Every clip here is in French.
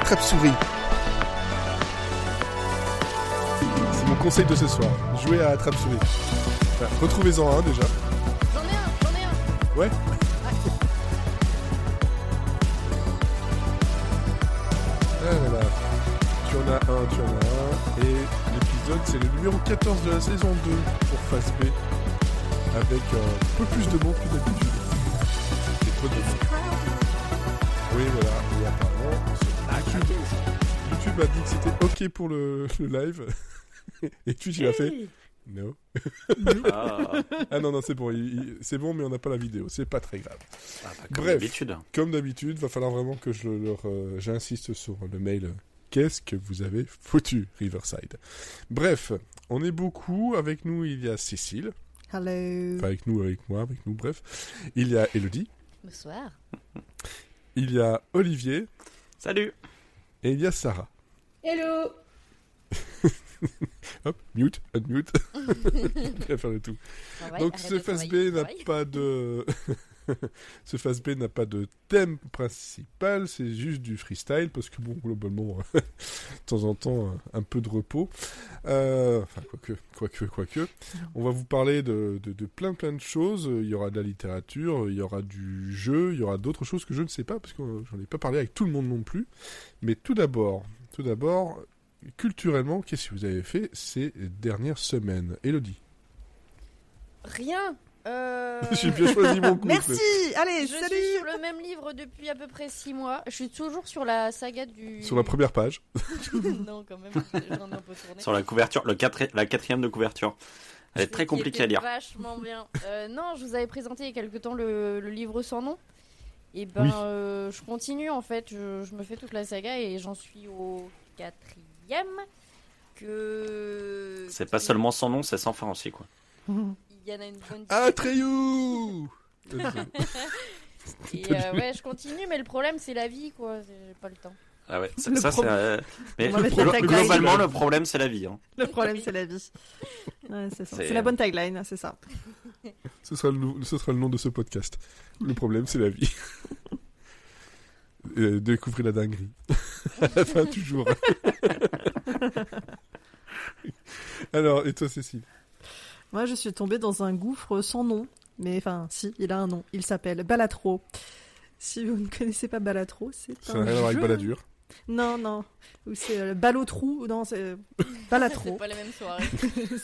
attrape-souris. C'est mon conseil de ce soir. Jouez à attrape-souris. Enfin, retrouvez-en un déjà. J'en ai un. Ouais. Ah là là. Tu en as un. Et l'épisode, c'est le numéro 14 de la saison 2 pour Phase B. Avec un peu plus de monde que d'habitude. C'est trop de... Oui, voilà. Et apparemment, YouTube a dit que c'était OK pour le live. Et Twitch, il a fait... No. Ah non, c'est bon. C'est bon, mais on n'a pas la vidéo. C'est pas très grave. Bref, comme d'habitude, va falloir vraiment que j'insiste sur le mail. Qu'est-ce que vous avez foutu, Riverside? Bref, on est beaucoup. Avec nous, il y a Cécile. Hello. Enfin, avec moi, bref. Il y a Elodie. Bonsoir. Il y a Olivier. Salut. Et il y a Sarah. Hello. Hop, mute, unmute. On va faire le tout. Donc ce Phase B n'a pas de... Ce Phase B n'a pas de thème principal, c'est juste du freestyle, parce que bon, globalement, de temps en temps, un peu de repos. Enfin, quoique. On va vous parler de plein de choses. Il y aura de la littérature, il y aura du jeu, il y aura d'autres choses que je ne sais pas, parce que j'en ai pas parlé avec tout le monde non plus. Mais tout d'abord, culturellement, qu'est-ce que vous avez fait ces dernières semaines? Élodie? Rien. J'ai bien choisi mon coup. Merci. Allez, je salut. suis sur le même livre depuis à peu près 6 mois. Je suis toujours sur la saga du... Sur la première page. Non, quand même, j'en ai un peu tourné. Sur la couverture, la quatrième de couverture. Elle est très compliquée à lire. Vachement bien. Non, je vous avais présenté il y a quelque temps le livre sans nom. Et ben, oui. Je continue en fait. Je me fais toute la saga et j'en suis au 4e. C'est pas seulement sans nom, c'est sans fin aussi, quoi. Il y en a une bonne... Atreyu. Et ouais, je continue, mais le problème c'est la vie, quoi. J'ai pas le temps. Ah ouais, mais globalement, le problème c'est la vie. Hein. Le problème c'est la vie. Ouais, c'est ça. C'est la bonne tagline, c'est ça. Ce sera le nom de ce podcast. Le problème c'est la vie. Découvrez la dinguerie. À la fin, toujours. Alors, et toi, Cécile? Moi, je suis tombée dans un gouffre sans nom. Mais enfin, si, il a un nom. Il s'appelle Balatro. Si vous ne connaissez pas Balatro, c'est ça un n'a rien à voir avec jeu... Balladur. Non. Ou c'est Balotrou. Non, c'est Balatro. C'est pas les mêmes soirées.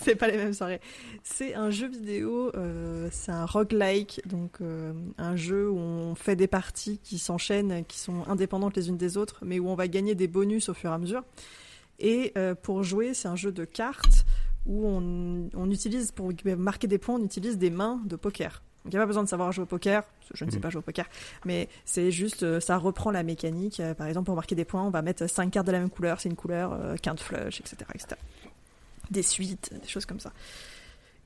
C'est pas les mêmes soirées. C'est un jeu vidéo, c'est un roguelike, donc un jeu où on fait des parties qui s'enchaînent, qui sont indépendantes les unes des autres, mais où on va gagner des bonus au fur et à mesure. Et pour jouer, c'est un jeu de cartes où on utilise, pour marquer des points, on utilise des mains de poker. Donc il n'y a pas besoin de savoir jouer au poker, parce que je ne sais pas jouer au poker, mais c'est juste, ça reprend la mécanique. Par exemple, pour marquer des points, on va mettre 5 cartes de la même couleur, c'est une couleur, quinte flush, etc., etc. Des suites, des choses comme ça.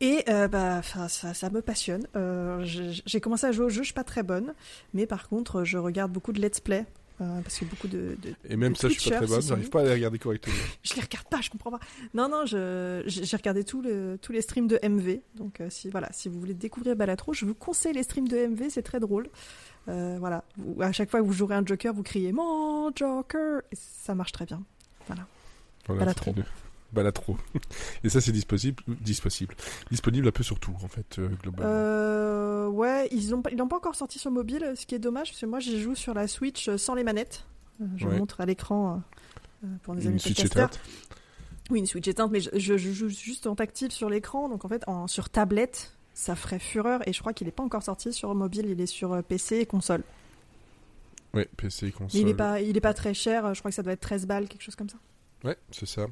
Et ça me passionne. J'ai commencé à jouer au jeu, je suis pas très bonne, mais par contre, je regarde beaucoup de let's play. Parce que beaucoup de et même de ça, je suis pas très bonne, j'arrive pas à les regarder correctement. Je les regarde pas, je comprends pas. Non, j'ai regardé tous les streams de MV. Donc si vous voulez découvrir Balatro, je vous conseille les streams de MV, c'est très drôle. Voilà, à chaque fois que vous jouerez un Joker, vous criez mon Joker, et ça marche très bien. Voilà Balatro. Balatro. Et ça, c'est disponible un peu sur tout, en fait, globalement. Ouais, ils l'ont pas encore sorti sur mobile, ce qui est dommage, parce que moi, j'y joue sur la Switch sans les manettes. Je montre à l'écran pour des amis podcasters. Oui, une Switch éteinte, mais je joue juste en tactile sur l'écran, donc en fait, sur tablette, ça ferait fureur, et je crois qu'il n'est pas encore sorti sur mobile, il est sur PC et console. Ouais, PC et console. Mais il est pas très cher, je crois que ça doit être 13 balles, quelque chose comme ça. Ouais, c'est ça.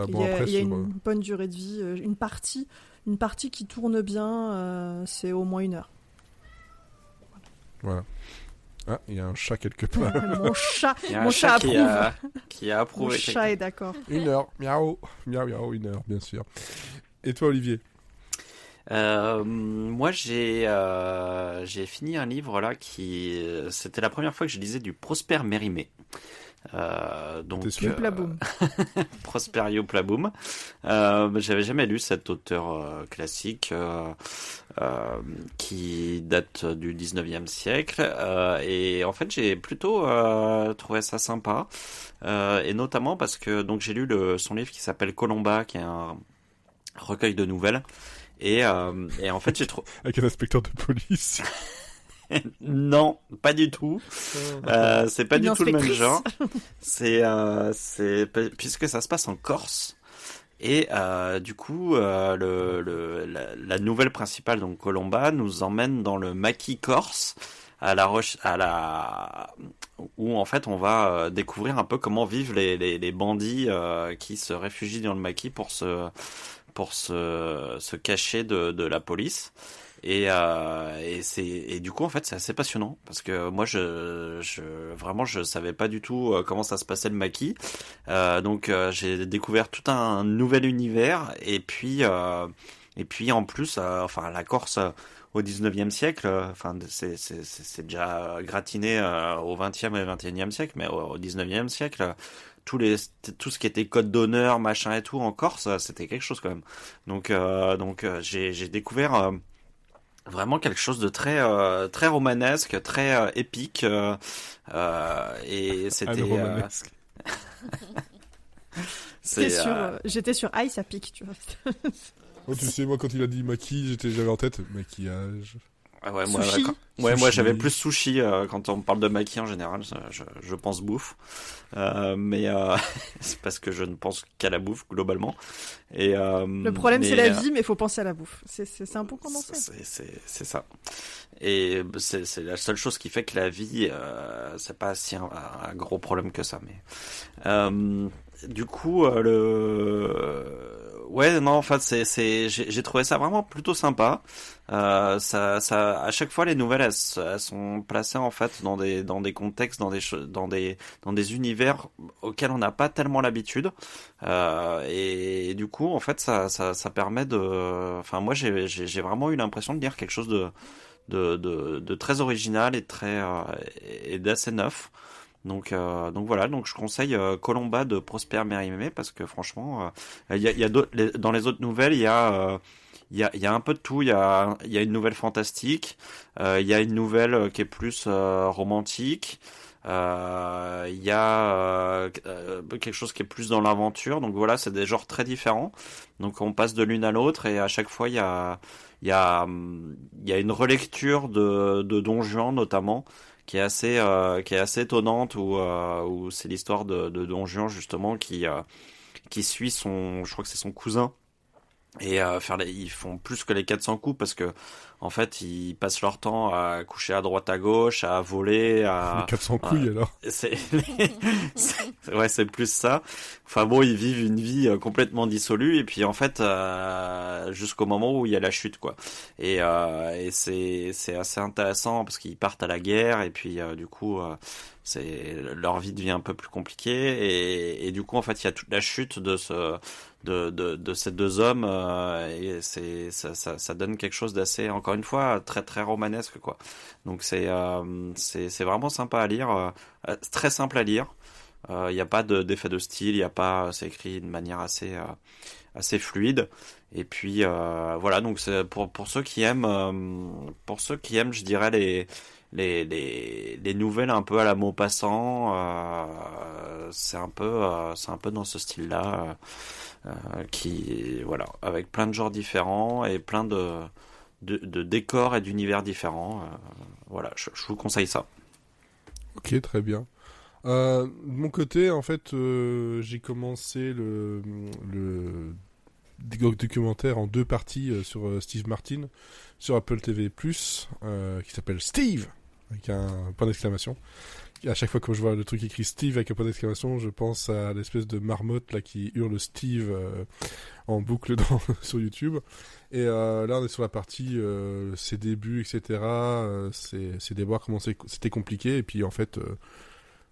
Bon, il y a une bonne durée de vie. Une partie qui tourne bien, c'est au moins 1 heure. Voilà. Ah, il y a un chat quelque part. Mon chat approuve. Qui a approuvé. Mon chat est d'accord. 1 heure. Miaou. Miaou, 1 heure, bien sûr. Et toi, Olivier? Moi, j'ai fini un livre là c'était la première fois que je lisais du Prosper Mérimée. Donc, T'es sûr Youplaboum. Prosper Youplaboum. J'avais jamais lu cet auteur classique qui date du 19e siècle. Et en fait, j'ai plutôt trouvé ça sympa. Et notamment parce que donc j'ai lu son livre qui s'appelle Colomba, qui est un recueil de nouvelles. Et en fait, j'ai trouvé... Avec un inspecteur de police. Non, pas du tout. C'est pas Une du tout le même inspectrice. genre. C'est puisque ça se passe en Corse. Et du coup, la nouvelle principale, donc Colomba, nous emmène dans le maquis corse, où en fait on va découvrir un peu comment vivent les bandits qui se réfugient dans le maquis pour se cacher de la police. Et du coup en fait c'est assez passionnant parce que moi vraiment je savais pas du tout comment ça se passait le maquis, donc j'ai découvert tout un nouvel univers et puis en plus enfin la Corse au 19e siècle, enfin c'est déjà gratiné au 20e et 21e siècle, mais au 19e siècle tout ce qui était code d'honneur machin et tout en Corse, c'était quelque chose quand même. Donc j'ai découvert vraiment quelque chose de très très romanesque, très épique, et c'était romanesque. J'étais sur Ice à pic, tu vois. Oh, tu sais, moi, quand il a dit maquis, j'avais en tête maquillage. ouais, moi, Sushi. moi Sushi. j'avais plus sushi quand on parle de maquis en général, je pense bouffe, mais c'est parce que je ne pense qu'à la bouffe globalement. Et Le problème, c'est la vie, mais il faut penser à la bouffe. C'est un bon condensé. C'est ça. Et c'est la seule chose qui fait que la vie, c'est pas si un gros problème que ça. Mais du coup, ouais, non, en fait, j'ai trouvé ça vraiment plutôt sympa. À chaque fois, les nouvelles, elles sont placées en fait dans des contextes, dans des univers auxquels on n'a pas tellement l'habitude. Et du coup, en fait, ça permet enfin, moi, j'ai vraiment eu l'impression de lire quelque chose de très original et d'assez neuf. Donc voilà, donc je conseille Colomba de Prosper Mérimée parce que franchement, dans les autres nouvelles, il y a un peu de tout. Il y a une nouvelle fantastique, il y a une nouvelle qui est plus romantique, il y a quelque chose qui est plus dans l'aventure. Donc voilà, c'est des genres très différents. Donc on passe de l'une à l'autre et à chaque fois il y a une relecture de Don Juan notamment qui est assez étonnante où c'est l'histoire de Don Juan justement qui suit je crois que c'est son cousin. Et ils font plus que les 400 coups parce que en fait ils passent leur temps à coucher à droite à gauche, à voler, Les 400 couilles, alors. Ouais, c'est plus ça. Enfin bon, ils vivent une vie complètement dissolue et puis en fait jusqu'au moment où il y a la chute quoi. Et c'est assez intéressant parce qu'ils partent à la guerre et puis du coup leur vie devient un peu plus compliquée et du coup en fait il y a toute la chute de ces deux hommes et ça donne quelque chose d'assez, encore une fois, très très romanesque quoi. Donc c'est vraiment sympa à lire, très simple à lire. Il n'y a pas d'effet de style, il y a pas, c'est écrit de manière assez fluide. Et puis voilà, donc c'est pour ceux qui aiment, je dirais les nouvelles un peu à la Maupassant, c'est un peu dans ce style-là. Qui voilà, avec plein de genres différents et plein de décors et d'univers différents. Voilà, je vous conseille ça. Ok, très bien. De mon côté, en fait, j'ai commencé le documentaire en 2 parties sur Steve Martin sur Apple TV+, qui s'appelle Steve avec un point d'exclamation. À chaque fois que je vois le truc écrit Steve avec un point d'exclamation, je pense à l'espèce de marmotte là qui hurle Steve en boucle sur YouTube. Et là, on est sur la partie ses débuts, etc. C'est de voir comment c'était compliqué. Et puis en fait,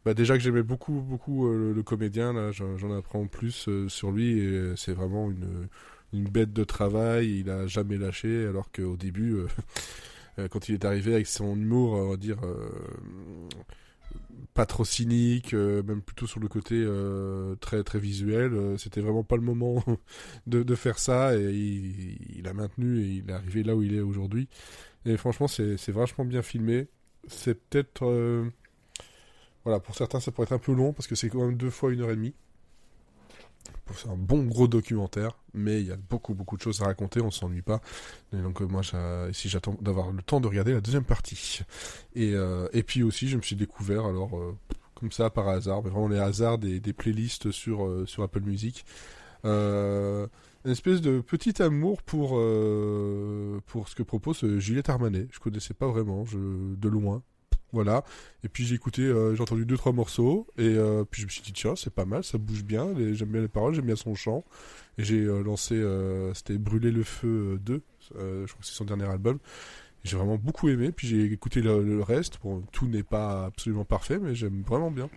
déjà que j'aimais beaucoup le comédien, là, j'en apprends plus sur lui. Et c'est vraiment une bête de travail. Il a jamais lâché, alors qu'au début, quand il est arrivé avec son humour, on va dire pas trop cynique, même plutôt sur le côté très très visuel. C'était vraiment pas le moment de faire ça, et il a maintenu et il est arrivé là où il est aujourd'hui. Et franchement, c'est vachement bien filmé. C'est peut-être voilà, pour certains ça pourrait être un peu long parce que c'est quand même 2 fois 1h30. C'est un bon gros documentaire, mais il y a beaucoup de choses à raconter, on s'ennuie pas. Et donc moi, ici, j'attends d'avoir le temps de regarder la deuxième partie. Et puis aussi, je me suis découvert, alors comme ça par hasard, mais vraiment les hasards des playlists sur Apple Music. Une espèce de petit amour pour ce que propose Juliette Armanet. Je connaissais pas vraiment, de loin. Voilà, et puis j'ai écouté, j'ai entendu 2-3 morceaux, et puis je me suis dit tiens, c'est pas mal, ça bouge bien, j'aime bien les paroles, j'aime bien son chant, et j'ai lancé, c'était Brûler le feu 2, je crois que c'est son dernier album, et j'ai vraiment beaucoup aimé, puis j'ai écouté le reste, bon, tout n'est pas absolument parfait, mais j'aime vraiment bien.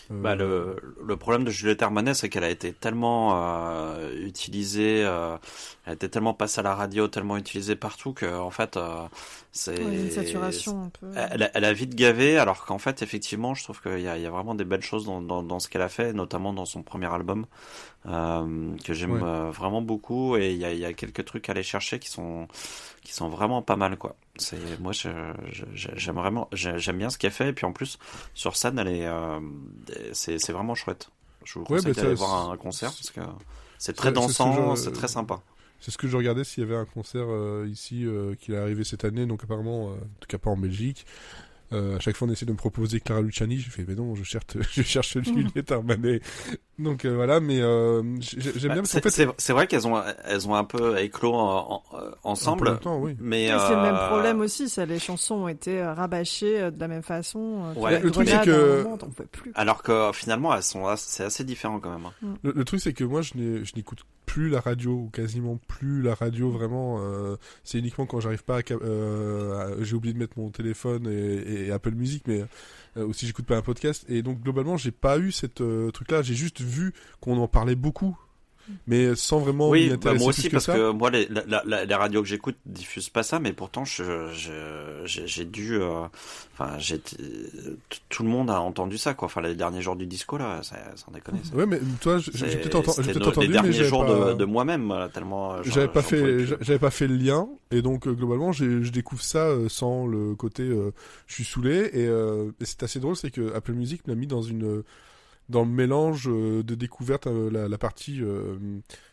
Le problème de Juliette Armanet, c'est qu'elle a été tellement utilisée, elle a été tellement passée à la radio, tellement utilisée partout que en fait, c'est une saturation un peu. Elle a vite gavé, alors qu'en fait, effectivement, je trouve qu'il y a vraiment des belles choses dans ce qu'elle a fait, notamment dans son premier album, que j'aime vraiment beaucoup, et il y a quelques trucs à aller chercher qui sont vraiment pas mal, quoi. Moi, j'aime bien ce qu'elle fait, et puis en plus, sur scène, c'est vraiment chouette. Je vous conseille d'aller voir un concert, parce que c'est très dansant, c'est très sympa. C'est ce que je regardais s'il y avait un concert ici qui est arrivé cette année, donc apparemment, en tout cas pas en Belgique. À chaque fois on essaie de me proposer Clara Luciani, j'ai fait mais non, je cherche Juliette Armanet. Donc voilà, mais j'aime bien parce qu'en fait c'est vrai qu'elles ont un peu éclos ensemble, longtemps, oui. Mais c'est le même problème aussi, les chansons ont été rabâchées de la même façon. Le truc c'est que moment, t'en pouvais plus. Alors que finalement c'est assez différent quand même. Le truc c'est que moi je n'écoute plus la radio, ou quasiment plus la radio vraiment. C'est uniquement quand j'arrive pas j'ai oublié de mettre mon téléphone et Apple Music, mais aussi j'écoute pas un podcast, et donc globalement j'ai pas eu cette truc là, j'ai juste vu qu'on en parlait beaucoup, mais sans vraiment m'y intéresser moi aussi, plus que parce ça. que moi les radios que j'écoute diffusent pas ça, mais pourtant j'ai dû tout le monde a entendu ça, quoi. Enfin, les derniers jours du disco là, ça en déconne. Ouais, mais toi j'ai peut-être entendu, les derniers mais jours pas... de moi-même, tellement j'avais pas fait le lien, et donc globalement je découvre ça sans le côté je suis saoulé, et c'est assez drôle, c'est que Apple Music m'a mis dans le mélange de découverte, la partie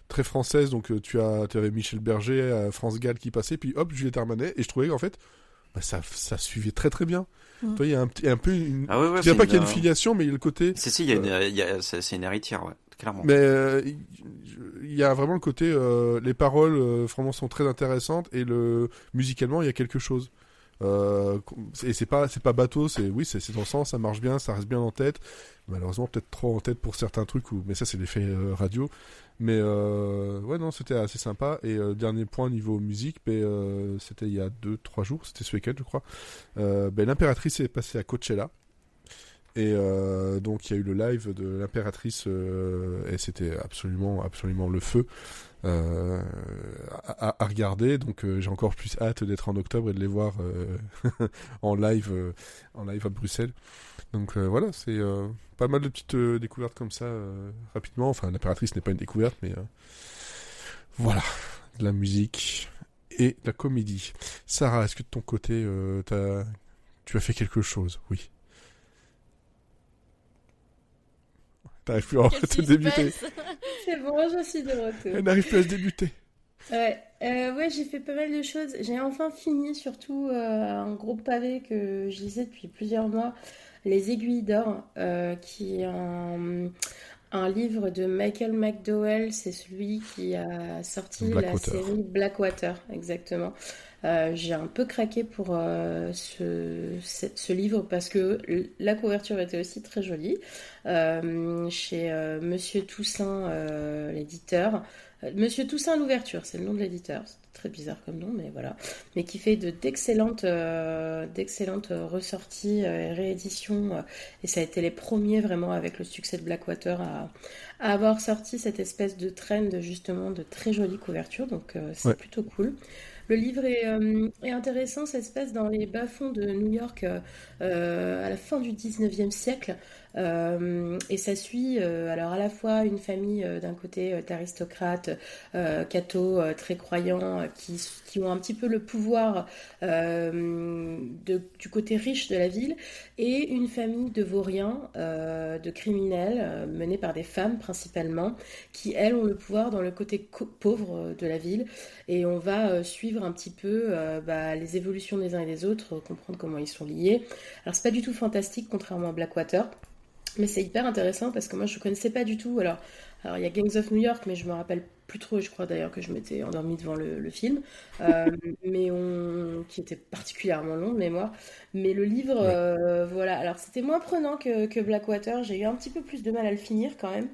très française, donc tu avais Michel Berger, France Gall qui passait, puis hop, Juliette Armanet, et je trouvais qu'en fait ça suivait très très bien. Toi, il y a un peu une... je dirais pas qu'il y a une filiation, mais il y a le côté... c'est une héritière, ouais, clairement. Mais il y a vraiment le côté... les paroles, vraiment, sont très intéressantes, et musicalement, il y a quelque chose. Et c'est pas bateau, c'est dansant, ça marche bien, ça reste bien en tête. Malheureusement, peut-être trop en tête pour certains trucs, mais ça, c'est l'effet radio. Mais ouais, non, c'était assez sympa. Et dernier point niveau musique, c'était il y a 2-3 jours, c'était ce week-end, je crois. L'Impératrice est passée à Coachella. Et donc il y a eu le live de l'Impératrice, et c'était absolument le feu à regarder. Donc j'ai encore plus hâte d'être en octobre et de les voir en live à Bruxelles. Donc voilà, c'est pas mal de petites découvertes comme ça rapidement. Enfin, l'Impératrice n'est pas une découverte, mais voilà, de la musique et de la comédie. Sarah, est-ce que de ton côté tu as fait quelque chose? Oui. T'arrives plus à te débuter. C'est bon, je suis de retour. Elle n'arrive plus à se débuter. Ouais, j'ai fait pas mal de choses. J'ai enfin fini surtout un gros pavé que je lisais depuis plusieurs mois, Les Aiguilles d'Or, qui est un livre de Michael McDowell. C'est celui qui a sorti la série Blackwater, exactement. J'ai un peu craqué pour ce livre parce que la couverture était aussi très jolie. Chez Monsieur Toussaint, l'éditeur. Monsieur Toussaint l'ouverture, c'est le nom de l'éditeur. C'est très bizarre comme nom, mais voilà. Mais qui fait d'excellentes ressorties et rééditions. Et ça a été les premiers vraiment avec le succès de Blackwater à avoir sorti cette espèce de trend justement de très jolies couvertures. Donc c'est plutôt cool. Le livre est intéressant, ça se passe dans les bas-fonds de New York à la fin du 19e siècle. Et ça suit alors à la fois une famille d'un côté d'aristocrates cathos très croyants qui ont un petit peu le pouvoir du côté riche de la ville et une famille de vauriens, de criminels menés par des femmes principalement qui elles ont le pouvoir dans le côté pauvre de la ville et on va suivre un petit peu les évolutions des uns et des autres, comprendre comment ils sont liés. Alors c'est pas du tout fantastique contrairement à Blackwater. Mais c'est hyper intéressant parce que moi je ne connaissais pas du tout. Alors il y a Gangs of New York, mais je me rappelle plus trop. Je crois d'ailleurs que je m'étais endormie devant le film, qui était particulièrement long de mémoire. Mais le livre, Ouais. voilà. Alors c'était moins prenant que Blackwater. J'ai eu un petit peu plus de mal à le finir quand même.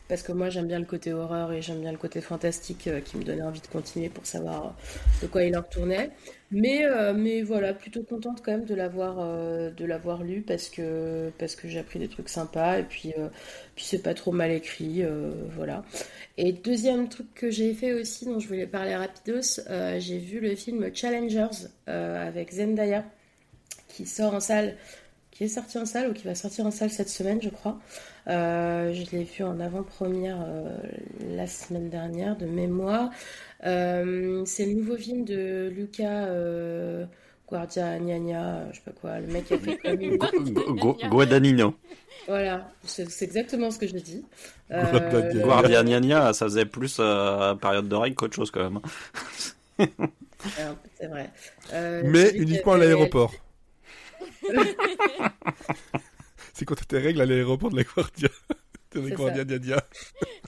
Parce que moi j'aime bien le côté horreur et j'aime bien le côté fantastique qui me donnait envie de continuer pour savoir de quoi il en retournait. Mais voilà, plutôt contente quand même de l'avoir lu parce que j'ai appris des trucs sympas et puis c'est pas trop mal écrit, voilà. Et deuxième truc que j'ai fait aussi, dont je voulais parler rapidos, j'ai vu le film Challengers avec Zendaya qui sort en salle, qui est sorti en salle ou qui va sortir en salle cette semaine, je crois. Je l'ai vu en avant-première la semaine dernière de mémoire. C'est le nouveau film de Luca Guadagnino, je sais pas quoi, le mec qui a fait comme... Guadagnino. Voilà, c'est exactement ce que je dis. Guadagnino. Guardiania, ça faisait plus période de règle qu'autre chose quand même. C'est vrai. Mais Celui qui uniquement à avait- l'aéroport. C'est quand t'as tes règles à l'aéroport de la Guardia. De la C'est Guardia ça. Gna.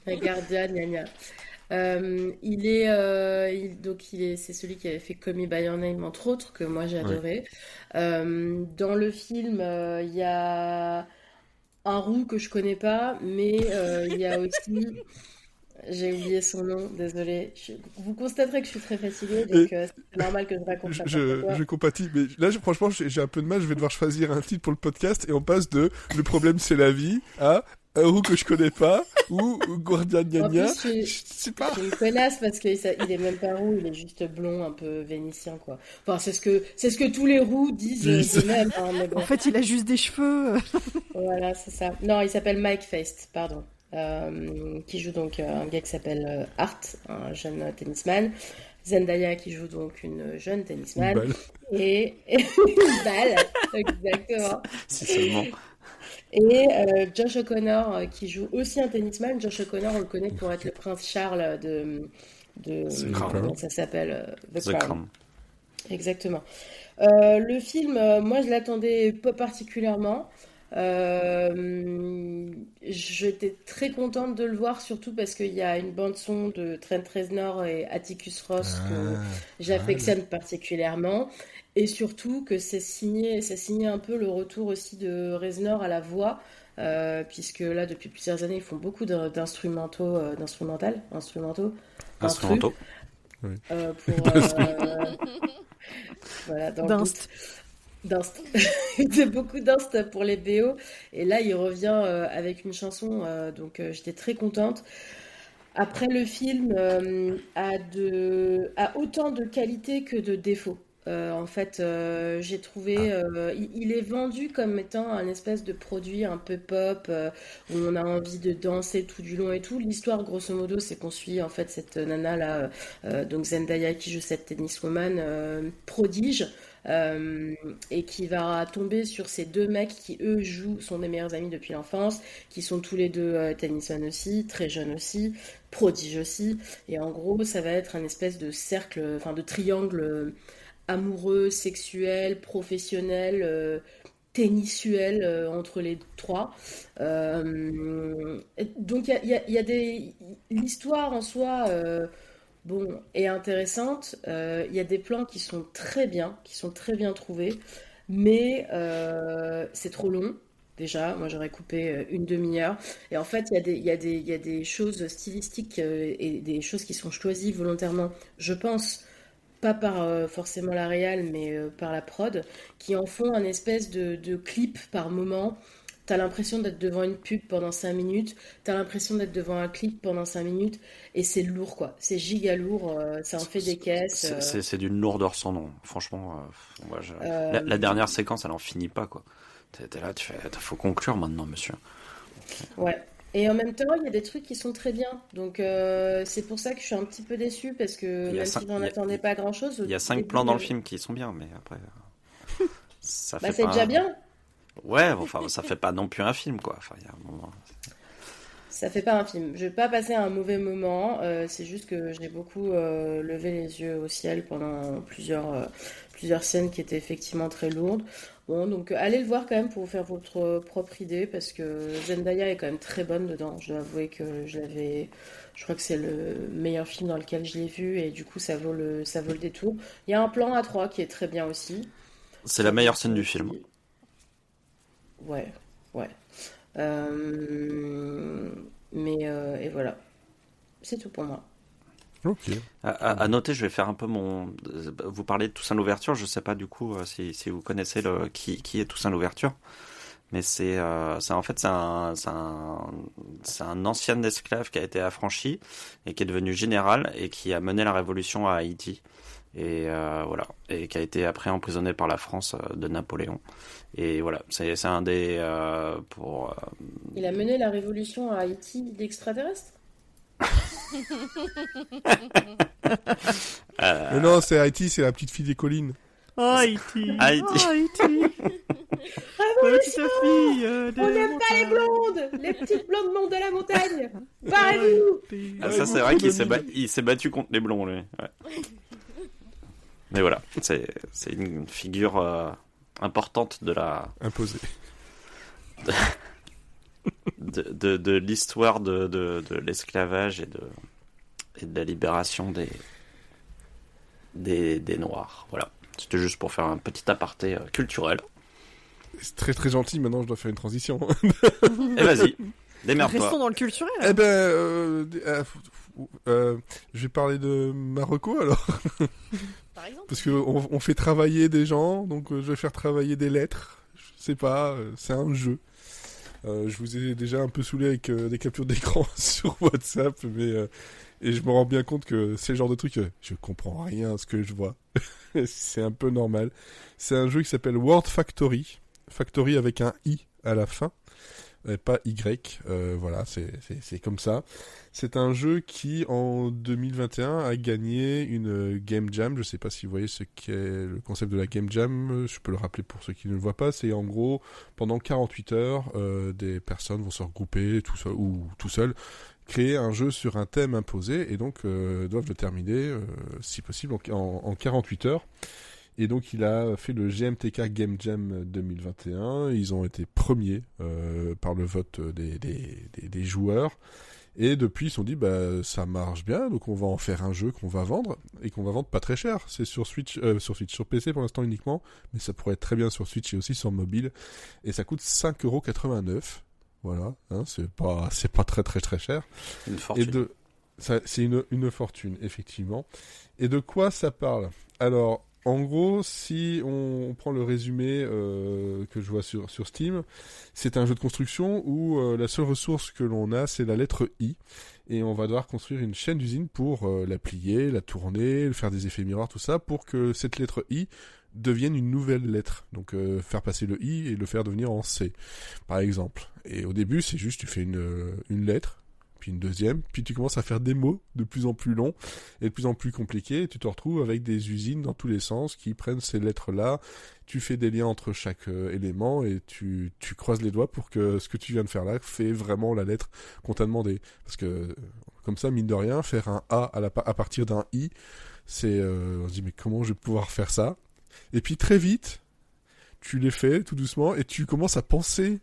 La Guardia, gna gna. C'est celui qui avait fait Call Me by Your Name entre autres que moi j'ai Ouais. adoré. Dans le film, il y a un roux que je connais pas, mais il y a aussi, j'ai oublié son nom, désolé. Vous constaterez que je suis très fatiguée, donc c'est normal que je raconte n'importe quoi. Je compatis, mais là, franchement, j'ai un peu de mal. Je vais devoir choisir un titre pour le podcast et on passe de Le problème c'est la vie à un roux que je connais pas ou Guardia Gna En Gna. plus, Je sais pas. je suis une connasse parce qu'il est même pas roux, il est juste blond, un peu vénitien, quoi. Enfin, c'est ce que tous les roux disent d'eux-mêmes, hein, mais bon. En fait, il a juste des cheveux. Voilà, c'est ça. Non, il s'appelle Mike Feist, pardon. Qui joue donc un gars qui s'appelle Art, un jeune tennisman. Zendaya qui joue donc une jeune Une tennisman. balle. Et une balle, exactement. Si seulement. Et Josh O'Connor qui joue aussi un tennisman. Josh O'Connor, on le connaît pour être le prince Charles The Crown. comment ça s'appelle? The The Crown. Crown. Exactement. Le film, moi je l'attendais pas particulièrement. J'étais très contente de le voir, surtout parce qu'il y a une bande-son de Trent Reznor et Atticus Ross que j'affectionne particulièrement. Et surtout que c'est signé un peu le retour aussi de Reznor à la voix, puisque là, depuis plusieurs années, ils font beaucoup d'instrumentaux, instrumentaux, Instrumentaux. voilà, dans le D'inst. D'inst. De beaucoup d'inst pour les BO. Et là, il revient avec une chanson, donc j'étais très contente. Après, le film a autant de qualités que de défauts. En fait, j'ai trouvé, il est vendu comme étant un espèce de produit un peu pop où on a envie de danser tout du long et tout. L'histoire, grosso modo, c'est qu'on suit en fait cette nana là, donc Zendaya qui joue cette tenniswoman prodige. Et qui va tomber sur ces deux mecs qui eux sont des meilleurs amis depuis l'enfance, qui sont tous les deux tennisman aussi, très jeunes aussi, prodiges aussi, et en gros ça va être un espèce de cercle, enfin de triangle amoureux, sexuel, professionnel, tennissuel entre les trois. Donc il y a l'histoire en soi. Bon, est intéressante. Il y a des plans qui sont très bien trouvés, mais c'est trop long. Déjà, moi j'aurais coupé une demi-heure. Et en fait, il y a des choses stylistiques et des choses qui sont choisies volontairement, je pense, pas par forcément la réal, mais par la prod, qui en font un espèce de clip par moment t'as l'impression d'être devant une pub pendant 5 minutes, t'as l'impression d'être devant un clip pendant 5 minutes, et c'est lourd, quoi. C'est giga lourd, ça en fait des caisses. C'est d'une lourdeur sans nom. Franchement, moi, Euh, la dernière séquence, elle en finit pas, quoi. T'es là, tu fais, faut conclure maintenant, monsieur. Ouais. Et en même temps, il y a des trucs qui sont très bien. Donc, c'est pour ça que je suis un petit peu déçue, parce que Il y a même cinq- si je n'en il y a- attendais pas grand-chose, au Il y a 5 début, plans dans le film qui sont bien, mais après, ça bah, fait c'est pas. déjà bien. Ouais, enfin, ça fait pas non plus un film, quoi. Enfin, il y a un moment. Ça fait pas un film. Je vais pas passer un mauvais moment. C'est juste que j'ai beaucoup levé les yeux au ciel pendant plusieurs scènes qui étaient effectivement très lourdes. Bon, donc allez le voir quand même pour vous faire votre propre idée parce que Zendaya est quand même très bonne dedans. Je dois avouer que je crois que c'est le meilleur film dans lequel je l'ai vu et du coup ça vaut le détour. Il y a un plan à 3 qui est très bien aussi. C'est la meilleure scène du film. Ouais, ouais. Et voilà, c'est tout pour moi. Ok. À noter, je vais faire un peu vous parlez de Toussaint l'ouverture. Je sais pas du coup si vous connaissez qui est Toussaint l'ouverture, mais c'est en fait c'est un ancien esclave qui a été affranchi et qui est devenu général et qui a mené la révolution à Haïti. Et voilà, et qui a été après emprisonné par la France de Napoléon. Et voilà, c'est un des Il a mené la révolution à Haïti d'extraterrestres? Mais non, c'est Haïti, c'est la petite fille des collines. Oh, Haïti. Haïti. Oh, Haïti. La petite fille On n'aime pas les blondes! Les petites blondes montent de la montagne! Parlez-vous! Ah, ça c'est vrai qu'il s'est battu contre les blonds, lui. Ouais. Mais voilà, c'est une figure importante de la Imposée. de l'histoire de l'esclavage et de la libération des Noirs. Voilà, c'était juste pour faire un petit aparté culturel. C'est très très gentil, maintenant je dois faire une transition. Et vas-y, démerde-toi. Restons dans le culturel. Eh ben, je vais parler de Marocco alors. Par exemple. Parce qu'on fait travailler des gens, donc je vais faire travailler des lettres. Je sais pas, c'est un jeu. Je vous ai déjà un peu saoulé avec des captures d'écran sur WhatsApp, et je me rends bien compte que c'est le genre de truc, je comprends rien à ce que je vois. C'est un peu normal. C'est un jeu qui s'appelle Word Factory. Factory avec un I à la fin. Pas Y, voilà, c'est comme ça. C'est un jeu qui, en 2021, a gagné une Game Jam. Je sais pas si vous voyez ce qu'est le concept de la Game Jam. Je peux le rappeler pour ceux qui ne le voient pas. C'est en gros, pendant 48 heures, des personnes vont se regrouper tout seul ou tout seul, créer un jeu sur un thème imposé et donc doivent le terminer, si possible, en 48 heures. Et donc il a fait le GMTK Game Jam 2021. Ils ont été premiers par le vote des joueurs. Et depuis ils se sont dit ça marche bien, donc on va en faire un jeu qu'on va vendre et qu'on va vendre pas très cher. C'est sur sur PC pour l'instant uniquement, mais ça pourrait être très bien sur Switch et aussi sur mobile. Et ça coûte 5,89€. Voilà, hein, c'est pas très très très cher. Une fortune. C'est une fortune effectivement. Et de quoi ça parle? Alors, en gros, si on prend le résumé que je vois sur Steam, c'est un jeu de construction où la seule ressource que l'on a, c'est la lettre I. Et on va devoir construire une chaîne d'usine pour la plier, la tourner, faire des effets miroirs, tout ça, pour que cette lettre I devienne une nouvelle lettre. Donc faire passer le I et le faire devenir en C, par exemple. Et au début, c'est juste, tu fais une lettre, puis une deuxième, puis tu commences à faire des mots de plus en plus longs et de plus en plus compliqués, et tu te retrouves avec des usines dans tous les sens qui prennent ces lettres-là, tu fais des liens entre chaque élément, et tu croises les doigts pour que ce que tu viens de faire là fait vraiment la lettre qu'on t'a demandé. Parce que, comme ça, mine de rien, faire un A à partir d'un I, c'est... on se dit, mais comment je vais pouvoir faire ça? Et puis très vite, tu les fais tout doucement et tu commences à penser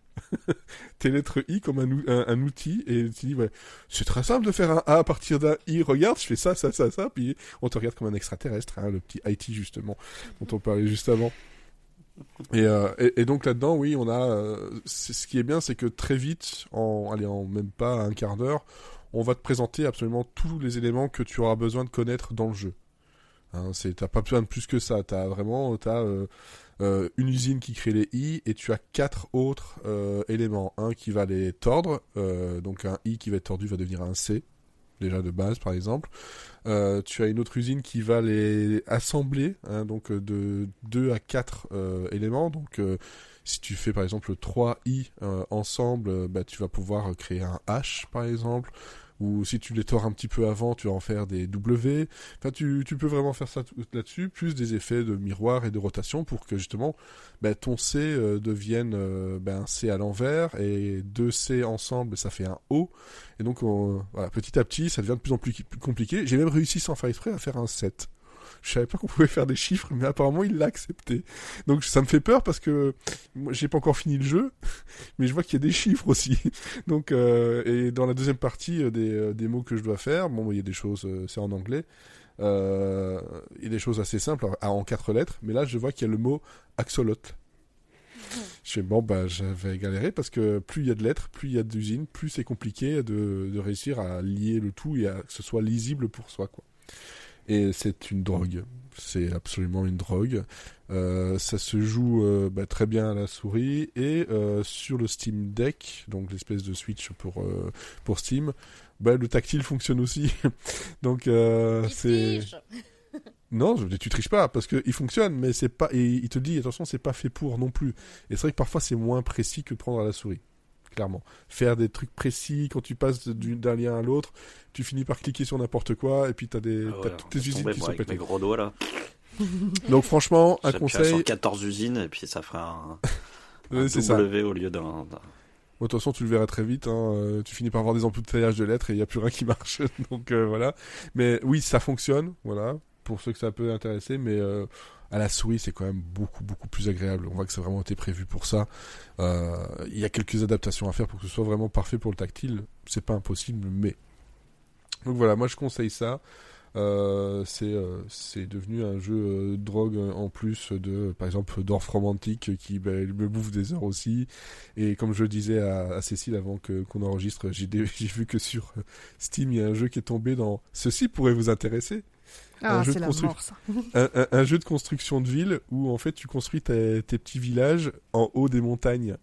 tes lettres I comme un outil, et tu dis c'est très simple de faire un A à partir d'un I, regarde, je fais ça, puis on te regarde comme un extraterrestre, hein, le petit IT justement dont on parlait juste avant. Et donc là-dedans, oui, on a ce qui est bien, c'est que très vite, en même pas un quart d'heure, on va te présenter absolument tous les éléments que tu auras besoin de connaître dans le jeu. Hein, t'as pas besoin de plus que ça. T'as une usine qui crée les i et tu as 4 autres éléments. Un qui va les tordre, donc un i qui va être tordu va devenir un c, déjà de base par exemple. Tu as une autre usine qui va les assembler, hein, donc de 2 à 4 éléments. Donc si tu fais par exemple 3 i ensemble, tu vas pouvoir créer un h par exemple. Ou si tu les tords un petit peu avant, tu vas en faire des W. Enfin, tu peux vraiment faire ça là-dessus, plus des effets de miroir et de rotation pour que justement ton C devienne un C à l'envers et 2 C ensemble, ça fait un O. Et donc, voilà, petit à petit, ça devient de plus en plus compliqué. J'ai même réussi sans faire exprès à faire un 7. Je savais pas qu'on pouvait faire des chiffres, mais apparemment il l'a accepté. Donc ça me fait peur parce que moi, j'ai pas encore fini le jeu, mais je vois qu'il y a des chiffres aussi. Donc et dans la deuxième partie des mots que je dois faire, bon il y a des choses, c'est en anglais, il y a des choses assez simples en 4 lettres, mais là je vois qu'il y a le mot axolotl. Je fais je vais galérer parce que plus il y a de lettres, plus il y a d'usines, plus c'est compliqué de réussir à lier le tout et que ce soit lisible pour soi, quoi. Et c'est une drogue, c'est absolument une drogue. Ça se joue très bien à la souris et sur le Steam Deck, donc l'espèce de Switch pour Steam, le tactile fonctionne aussi. Donc c'est non, tu triches pas parce que il fonctionne, mais c'est pas et il te dit attention, c'est pas fait pour non plus. Et c'est vrai que parfois c'est moins précis que de prendre à la souris. Clairement. Faire des trucs précis quand tu passes d'un lien à l'autre, tu finis par cliquer sur n'importe quoi et puis t'as toutes tes usines qui sont pétées. Mes gros doigts là. Donc franchement, un conseil. Sur 14 usines et puis ça fera un W ça. Au lieu d'un. Bon, de toute façon, tu le verras très vite. Hein. Tu finis par avoir des embouteillages de lettres et il n'y a plus rien qui marche. Donc voilà. Mais oui, ça fonctionne. Voilà. Pour ceux que ça peut intéresser, mais à la souris, c'est quand même beaucoup, beaucoup plus agréable. On voit que c'est vraiment été prévu pour ça. Il y a quelques adaptations à faire pour que ce soit vraiment parfait pour le tactile. C'est pas impossible, mais... Donc voilà, moi je conseille ça. C'est devenu un jeu drogue en plus de, par exemple, Dorf Romantique qui me bouffe des heures aussi. Et comme je le disais à Cécile avant qu'on enregistre, j'ai vu que sur Steam, il y a un jeu qui est tombé dans... Ceci pourrait vous intéresser. Ah, c'est la mort, ça. un jeu de construction de ville où en fait tu construis tes petits villages en haut des montagnes.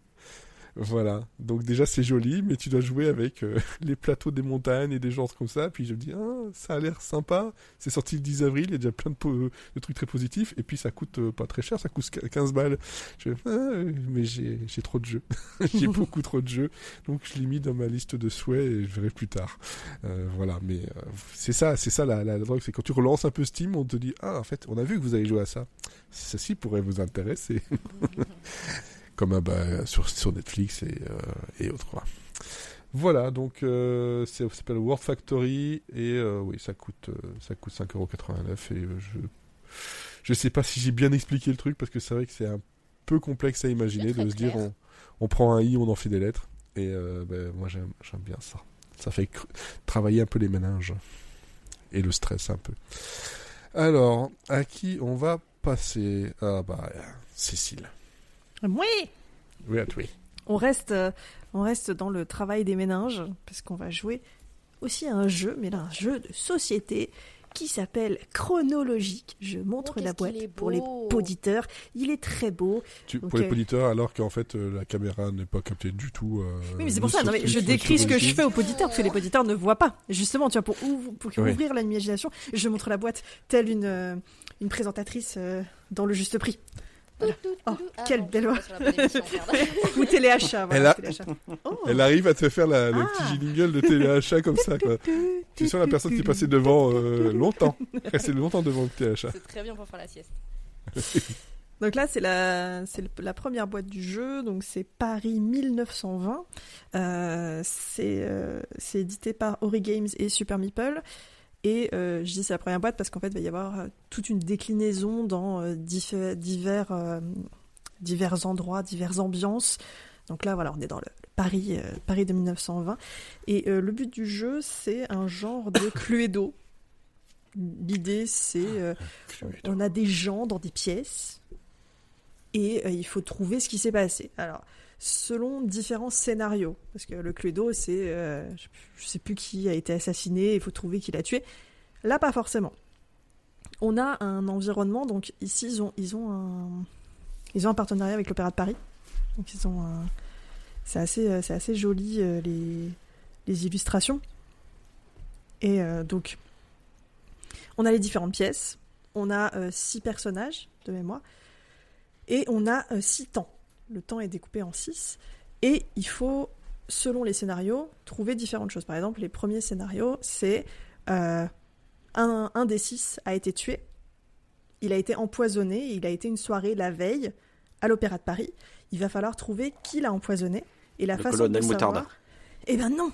Voilà, donc déjà c'est joli, mais tu dois jouer avec les plateaux des montagnes et des genres comme ça. Puis je me dis, ça a l'air sympa. C'est sorti le 10 avril, il y a déjà plein de trucs très positifs. Et puis ça coûte pas très cher, ça coûte 15 balles. Mais j'ai trop de jeux. J'ai beaucoup trop de jeux. Donc je l'ai mis dans ma liste de souhaits et je verrai plus tard. Voilà, mais c'est ça la drogue. C'est quand tu relances un peu Steam, on te dit, en fait, on a vu que vous avez joué à ça. Ceci pourrait vous intéresser. Comme sur Netflix et autres. Voilà, donc ça s'appelle World Factory et oui, ça coûte 5,89€ et je sais pas si j'ai bien expliqué le truc parce que c'est vrai que c'est un peu complexe à imaginer de se dire on prend un i, on en fait des lettres et moi j'aime bien ça. Ça fait travailler un peu les méninges et le stress un peu. Alors, à qui on va passer? Cécile. Oui, à toi. On reste dans le travail des méninges, parce qu'on va jouer aussi à un jeu, mais là, un jeu de société qui s'appelle Chronologique. Je montre la boîte pour les auditeurs. Il est très beau. Pour les auditeurs, alors qu'en fait, la caméra n'est pas captée du tout. Oui, mais c'est pour ça. Non, mais je décris ce que je fais aux auditeurs, parce que les auditeurs ne voient pas. Justement, tu vois, pour ouvrir l'imagination, je montre la boîte telle une présentatrice dans le juste prix. Voilà. Oh, quelle belle voix. Ou téléachat. Voilà, elle arrive à te faire le petit jingle de téléachat comme ça. Quoi. Tu sens la personne qui est passée devant longtemps. Restée longtemps devant le téléachat. C'est très bien pour faire la sieste. Donc là, c'est la première boîte du jeu. Donc c'est Paris 1920. C'est édité par Ori Games et Super Meeple. Et je dis c'est la première boîte parce qu'en fait, il va y avoir toute une déclinaison dans divers endroits, diverses ambiances. Donc là, voilà, on est dans le Paris de 1920. Et le but du jeu, c'est un genre de Cluedo. L'idée, c'est on a des gens dans des pièces et il faut trouver ce qui s'est passé. Alors, selon différents scénarios, parce que le Cluedo, c'est je sais plus qui a été assassiné, il faut trouver qui l'a tué. Là, pas forcément. On a un environnement, donc ici ils ont un partenariat avec l'Opéra de Paris. Donc c'est assez joli les illustrations. Et donc on a les différentes pièces, on a 6 personnages de mémoire, et on a 6 temps. Le temps est découpé en 6, et il faut, selon les scénarios, trouver différentes choses. Par exemple, les premiers scénarios, c'est un des 6 a été tué, il a été empoisonné, il a été une soirée la veille à l'Opéra de Paris. Il va falloir trouver qui l'a empoisonné, et la façon de savoir... Moutarde. Eh ben non.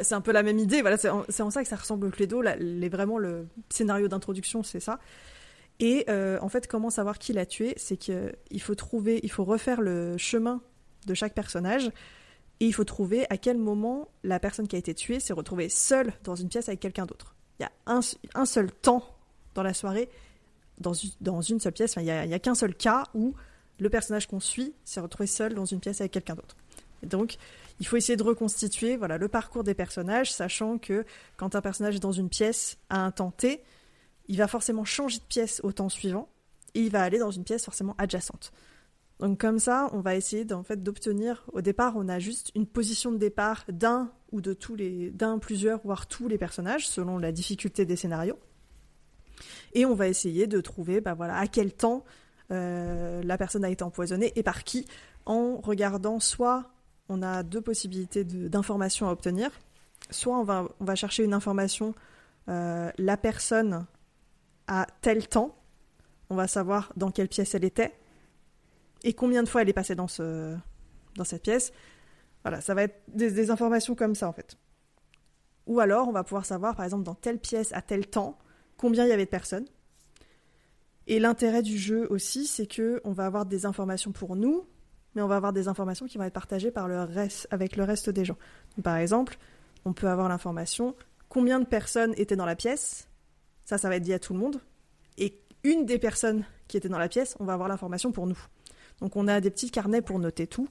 C'est un peu la même idée, voilà, c'est en ça que ça ressemble au Cluedo. Vraiment, le scénario d'introduction, c'est ça. Et en fait, comment savoir qui l'a tué ? C'est qu'il faut refaire le chemin de chaque personnage, et il faut trouver à quel moment la personne qui a été tuée s'est retrouvée seule dans une pièce avec quelqu'un d'autre. Il y a un seul temps dans la soirée, dans une seule pièce, enfin, il y a qu'un seul cas où le personnage qu'on suit s'est retrouvé seul dans une pièce avec quelqu'un d'autre. Et donc, il faut essayer de reconstituer le parcours des personnages, sachant que quand un personnage est dans une pièce à un temps T, il va forcément changer de pièce au temps suivant, et il va aller dans une pièce forcément adjacente. Donc comme ça, on va essayer d'obtenir, au départ, on a juste une position de départ d'un, plusieurs, voire tous les personnages, selon la difficulté des scénarios. Et on va essayer de trouver à quel temps la personne a été empoisonnée et par qui, en regardant soit... On a 2 possibilités d'informations à obtenir. Soit on va chercher une information, la personne à tel temps, on va savoir dans quelle pièce elle était et combien de fois elle est passée dans cette pièce. Voilà, ça va être des informations comme ça en fait. Ou alors on va pouvoir savoir par exemple dans telle pièce à tel temps combien il y avait de personnes. Et l'intérêt du jeu aussi, c'est qu'on va avoir des informations pour nous, mais on va avoir des informations qui vont être partagées avec le reste des gens. Donc, par exemple, on peut avoir l'information combien de personnes étaient dans la pièce, ça va être dit à tout le monde, et une des personnes qui était dans la pièce, on va avoir l'information pour nous. Donc on a des petits carnets pour noter tout,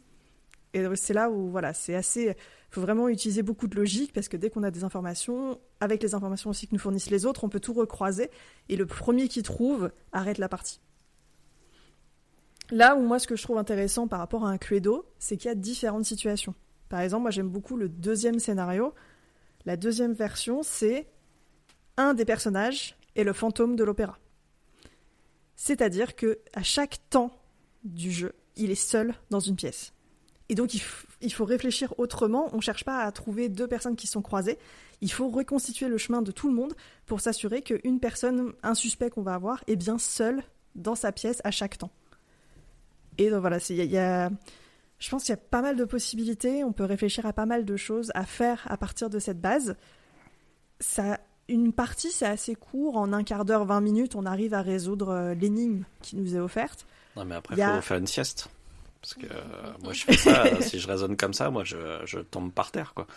et c'est là où c'est assez... Il faut vraiment utiliser beaucoup de logique, parce que dès qu'on a des informations, avec les informations aussi que nous fournissent les autres, on peut tout recroiser, et le premier qui trouve arrête la partie. Là où moi, ce que je trouve intéressant par rapport à un Cluedo, c'est qu'il y a différentes situations. Par exemple, moi j'aime beaucoup le 2e scénario. La 2e version, c'est un des personnages est le fantôme de l'opéra. C'est-à-dire qu'à chaque temps du jeu, il est seul dans une pièce. Et donc il faut réfléchir autrement. On ne cherche pas à trouver 2 personnes qui sont croisées. Il faut reconstituer le chemin de tout le monde pour s'assurer qu'une personne, un suspect qu'on va avoir, est bien seul dans sa pièce à chaque temps. Et donc voilà, je pense qu'il y a pas mal de possibilités, on peut réfléchir à pas mal de choses à faire à partir de cette base. Une partie, c'est assez court, en 1/4 d'heure, 20 minutes, on arrive à résoudre l'énigme qui nous est offerte. Non mais après, il faut faire une sieste. Parce que moi, je fais ça, si je raisonne comme ça, moi, je tombe par terre, quoi.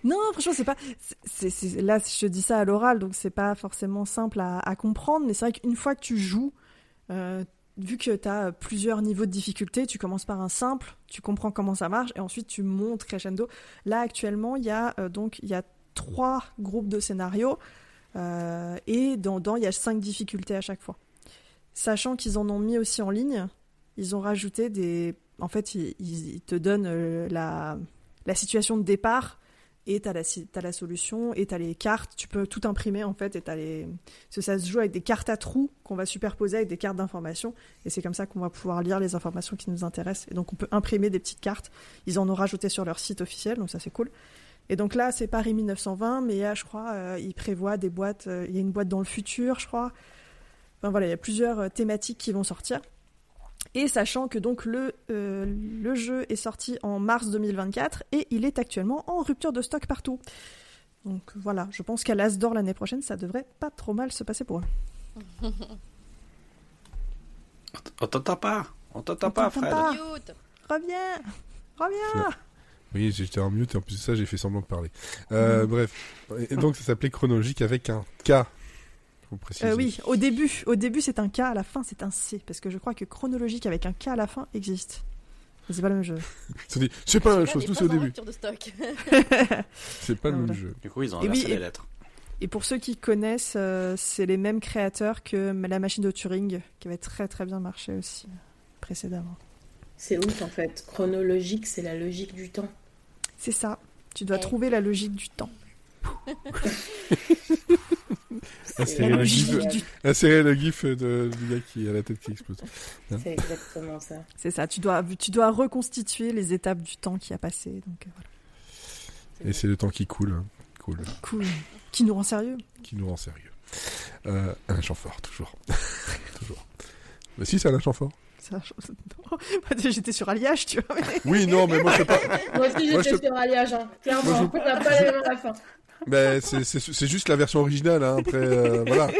Non, franchement, c'est pas... Là, je te dis ça à l'oral, donc c'est pas forcément simple à comprendre, mais c'est vrai qu'une fois que tu joues... vu que tu as plusieurs niveaux de difficulté, tu commences par un simple, tu comprends comment ça marche, et ensuite tu montes crescendo. Là, actuellement, il y a 3 groupes de scénarios, et dedans, il y a 5 difficultés à chaque fois. Sachant qu'ils en ont mis aussi en ligne, ils ont rajouté des... En fait, ils te donnent la situation de départ, et t'as la solution, et t'as les cartes, tu peux tout imprimer en fait, et ça se joue avec des cartes à trous qu'on va superposer avec des cartes d'information, et c'est comme ça qu'on va pouvoir lire les informations qui nous intéressent, et donc on peut imprimer des petites cartes, ils en ont rajouté sur leur site officiel, donc ça c'est cool. Et donc là c'est Paris 1920, mais il y a, je crois, ils prévoient des boîtes, il y a une boîte dans le futur, je crois, enfin voilà, il y a plusieurs thématiques qui vont sortir. Et sachant que donc le jeu est sorti en mars 2024 et il est actuellement en rupture de stock partout. Donc voilà, je pense qu'à l'As d'Or l'année prochaine, ça devrait pas trop mal se passer pour eux. On t'entend pas, Fred. Reviens. Oui, j'étais en mute et en plus de ça, j'ai fait semblant de parler. Bref, et donc ça s'appelait Chronologique avec un K. Oui, au début c'est un K, à la fin c'est un C, parce que je crois que Chronologique avec un K à la fin existe. Mais c'est pas le même jeu. C'est pas la même chose, tout c'est au début. De stock. C'est pas le même jeu. Du coup, ils ont inversé les lettres. Et pour ceux qui connaissent, c'est les mêmes créateurs que la machine de Turing, qui avait très très bien marché aussi précédemment. C'est ouf en fait. Chronologique, c'est la logique du temps. C'est ça. Tu dois trouver la logique du temps. Insérer le gif du gars qui a la tête qui explose. C'est exactement ça. C'est ça. Tu dois reconstituer les étapes du temps qui a passé. Donc voilà. Et c'est le temps qui coule. Hein. Cool. Qui nous rend sérieux. Qui nous rend sérieux. Alain Chamfort, toujours. Toujours. Mais si, c'est Alain Chamfort. J'étais sur Alliage, tu vois. Oui, non, mais moi je sais pas. Moi aussi j'étais sur Alliage, hein. Clairement, on n'a pas les mêmes à la fin. Mais c'est juste la version originale, hein. Après, voilà.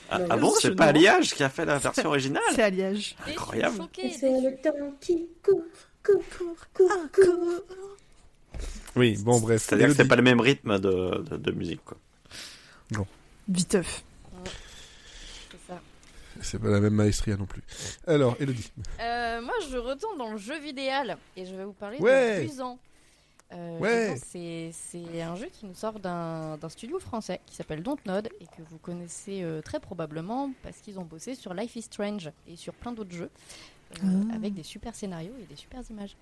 Ah bon, c'est pas Alliage qui a fait la version originale? C'est Alliage. Incroyable. C'est le temps qui court. Oui, bon, bref. C'est-à-dire que c'est pas le même rythme de musique, quoi. Non. Viteuf. C'est ça. C'est pas la même maestria non plus. Alors, Elodie. Moi, je retourne dans le jeu vidéo et je vais vous parler Ouais. de Fusan. Ouais. Fusan, c'est un jeu qui nous sort d'un studio français qui s'appelle Dontnod et que vous connaissez très probablement parce qu'ils ont bossé sur Life is Strange et sur plein d'autres jeux avec des super scénarios et des super images.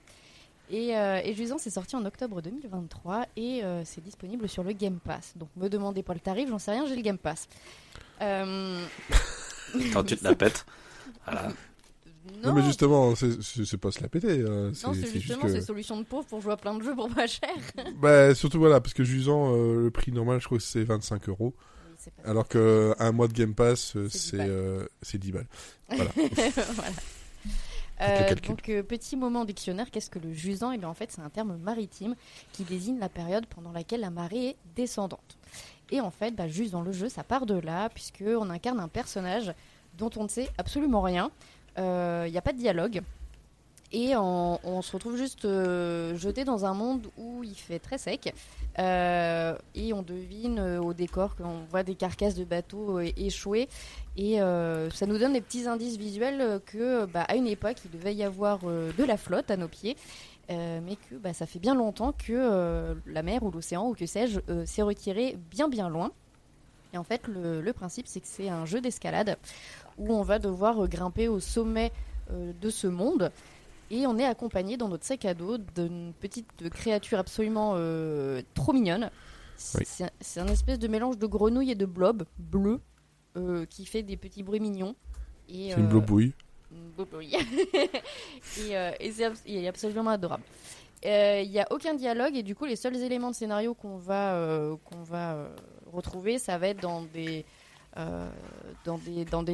Et Fusan, c'est sorti en octobre 2023 et c'est disponible sur le Game Pass. Donc, me demandez pas le tarif, j'en sais rien, j'ai le Game Pass. Quand tu te la pètes. Voilà. Non, mais justement, c'est pas se la péter. Non, c'est justement juste que... c'est solution de pauvre pour jouer à plein de jeux pour pas cher. Bah, surtout voilà, parce que Jusant, le prix normal, je crois que c'est 25€. Oui, alors qu'un mois de Game Pass, c'est 10 balles. Voilà. Voilà. Donc, petit moment dictionnaire, qu'est-ce que le jusant? Eh bien, en fait, c'est un terme maritime qui désigne la période pendant laquelle la marée est descendante. Et en fait, juste dans le jeu, ça part de là, puisqu'on incarne un personnage dont on ne sait absolument rien. Il n'y a pas de dialogue. Et on se retrouve juste jeté dans un monde où il fait très sec. Et on devine au décor qu'on voit des carcasses de bateaux échoués. Et ça nous donne des petits indices visuels que, à une époque, il devait y avoir de la flotte à nos pieds. Mais que ça fait bien longtemps que la mer ou l'océan ou que sais-je s'est retiré bien bien loin. Et en fait, le principe, c'est que c'est un jeu d'escalade où on va devoir grimper au sommet de ce monde. Et on est accompagné dans notre sac à dos d'une petite créature absolument trop mignonne. Oui. C'est un espèce de mélange de grenouille et de blob bleu qui fait des petits bruits mignons. Et, c'est une blobouille. Une blobouille. Et il est absolument adorable. Il n'y a aucun dialogue et du coup les seuls éléments de scénario qu'on va retrouver, ça va être dans des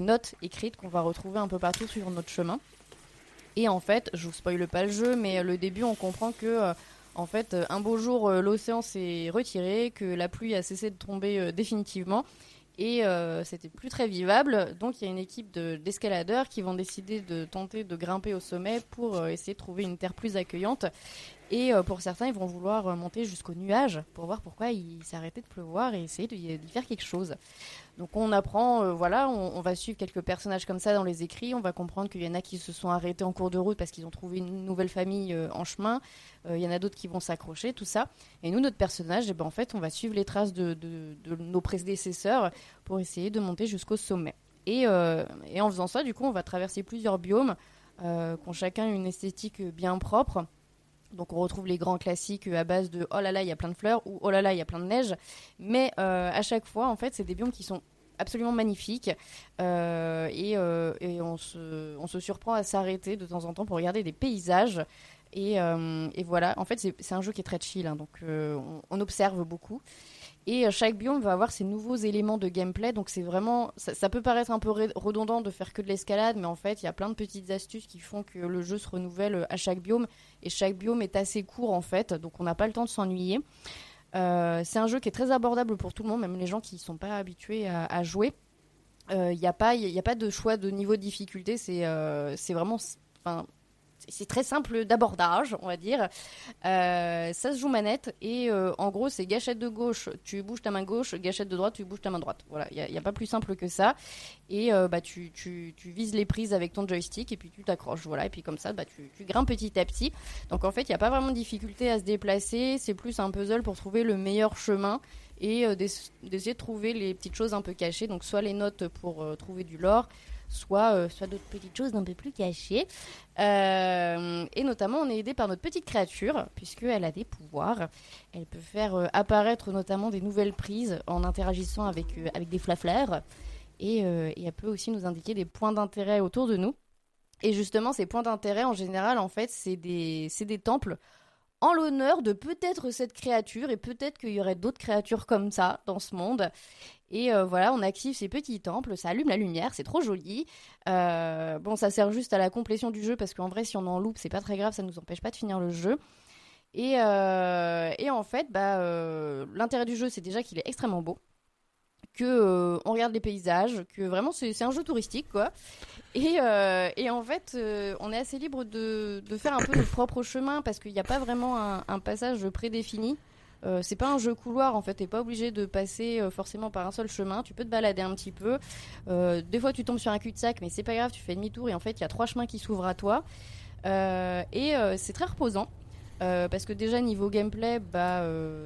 notes écrites qu'on va retrouver un peu partout sur notre chemin. Et en fait, je vous spoile pas le jeu, mais le début on comprend que en fait un beau jour l'océan s'est retiré, que la pluie a cessé de tomber définitivement et c'était plus très vivable. Donc il y a une équipe d'escaladeurs qui vont décider de tenter de grimper au sommet pour essayer de trouver une terre plus accueillante. Et pour certains, ils vont vouloir monter jusqu'aux nuages pour voir pourquoi il s'est arrêté de pleuvoir et essayer d'y faire quelque chose. Donc on apprend, on va suivre quelques personnages comme ça dans les écrits. On va comprendre qu'il y en a qui se sont arrêtés en cours de route parce qu'ils ont trouvé une nouvelle famille en chemin. Il y en a d'autres qui vont s'accrocher, tout ça. Et nous, notre personnage, en fait, on va suivre les traces de nos prédécesseurs pour essayer de monter jusqu'au sommet. Et en faisant ça, du coup, on va traverser plusieurs biomes qui ont chacun une esthétique bien propre. Donc on retrouve les grands classiques à base de oh là là il y a plein de fleurs ou oh là là il y a plein de neige, mais à chaque fois en fait c'est des biomes qui sont absolument magnifiques et on se surprend à s'arrêter de temps en temps pour regarder des paysages et voilà en fait c'est un jeu qui est très chill hein, donc on observe beaucoup. Et chaque biome va avoir ses nouveaux éléments de gameplay, donc c'est vraiment, ça peut paraître un peu redondant de faire que de l'escalade, mais en fait il y a plein de petites astuces qui font que le jeu se renouvelle à chaque biome, et chaque biome est assez court en fait, donc on n'a pas le temps de s'ennuyer. C'est un jeu qui est très abordable pour tout le monde, même les gens qui ne sont pas habitués à jouer. Il n'y a pas de choix de niveau de difficulté, c'est vraiment... c'est très simple d'abordage, on va dire. Ça se joue manette et en gros, c'est gâchette de gauche, tu bouges ta main gauche, gâchette de droite, tu bouges ta main droite. Voilà, il y a pas plus simple que ça. Et tu vises les prises avec ton joystick et puis tu t'accroches. Voilà, et puis comme ça, tu grimpes petit à petit. Donc en fait, il n'y a pas vraiment de difficulté à se déplacer. C'est plus un puzzle pour trouver le meilleur chemin et d'essayer de trouver les petites choses un peu cachées. Donc soit les notes pour trouver du lore, soit d'autres petites choses un peu plus cachées. Et notamment, on est aidé par notre petite créature, puisqu'elle a des pouvoirs. Elle peut faire apparaître notamment des nouvelles prises en interagissant avec des flafleurs. Et elle peut aussi nous indiquer des points d'intérêt autour de nous. Et justement, ces points d'intérêt, en général, en fait, c'est des temples en l'honneur de peut-être cette créature, et peut-être qu'il y aurait d'autres créatures comme ça dans ce monde. Et voilà, on active ces petits temples, ça allume la lumière, c'est trop joli. Bon, ça sert juste à la complétion du jeu, parce qu'en vrai, si on en loupe, c'est pas très grave, ça nous empêche pas de finir le jeu. Et en fait, l'intérêt du jeu, c'est déjà qu'il est extrêmement beau, que on regarde les paysages, que vraiment c'est un jeu touristique, quoi. Et en fait, on est assez libre de faire un peu notre propre chemin, parce qu'il n'y a pas vraiment un passage prédéfini. C'est pas un jeu couloir, en fait, t'es pas obligé de passer forcément par un seul chemin, tu peux te balader un petit peu. Des fois tu tombes sur un cul-de-sac, mais c'est pas grave, tu fais demi-tour et en fait il y a 3 chemins qui s'ouvrent à toi. C'est très reposant. Parce que déjà niveau gameplay,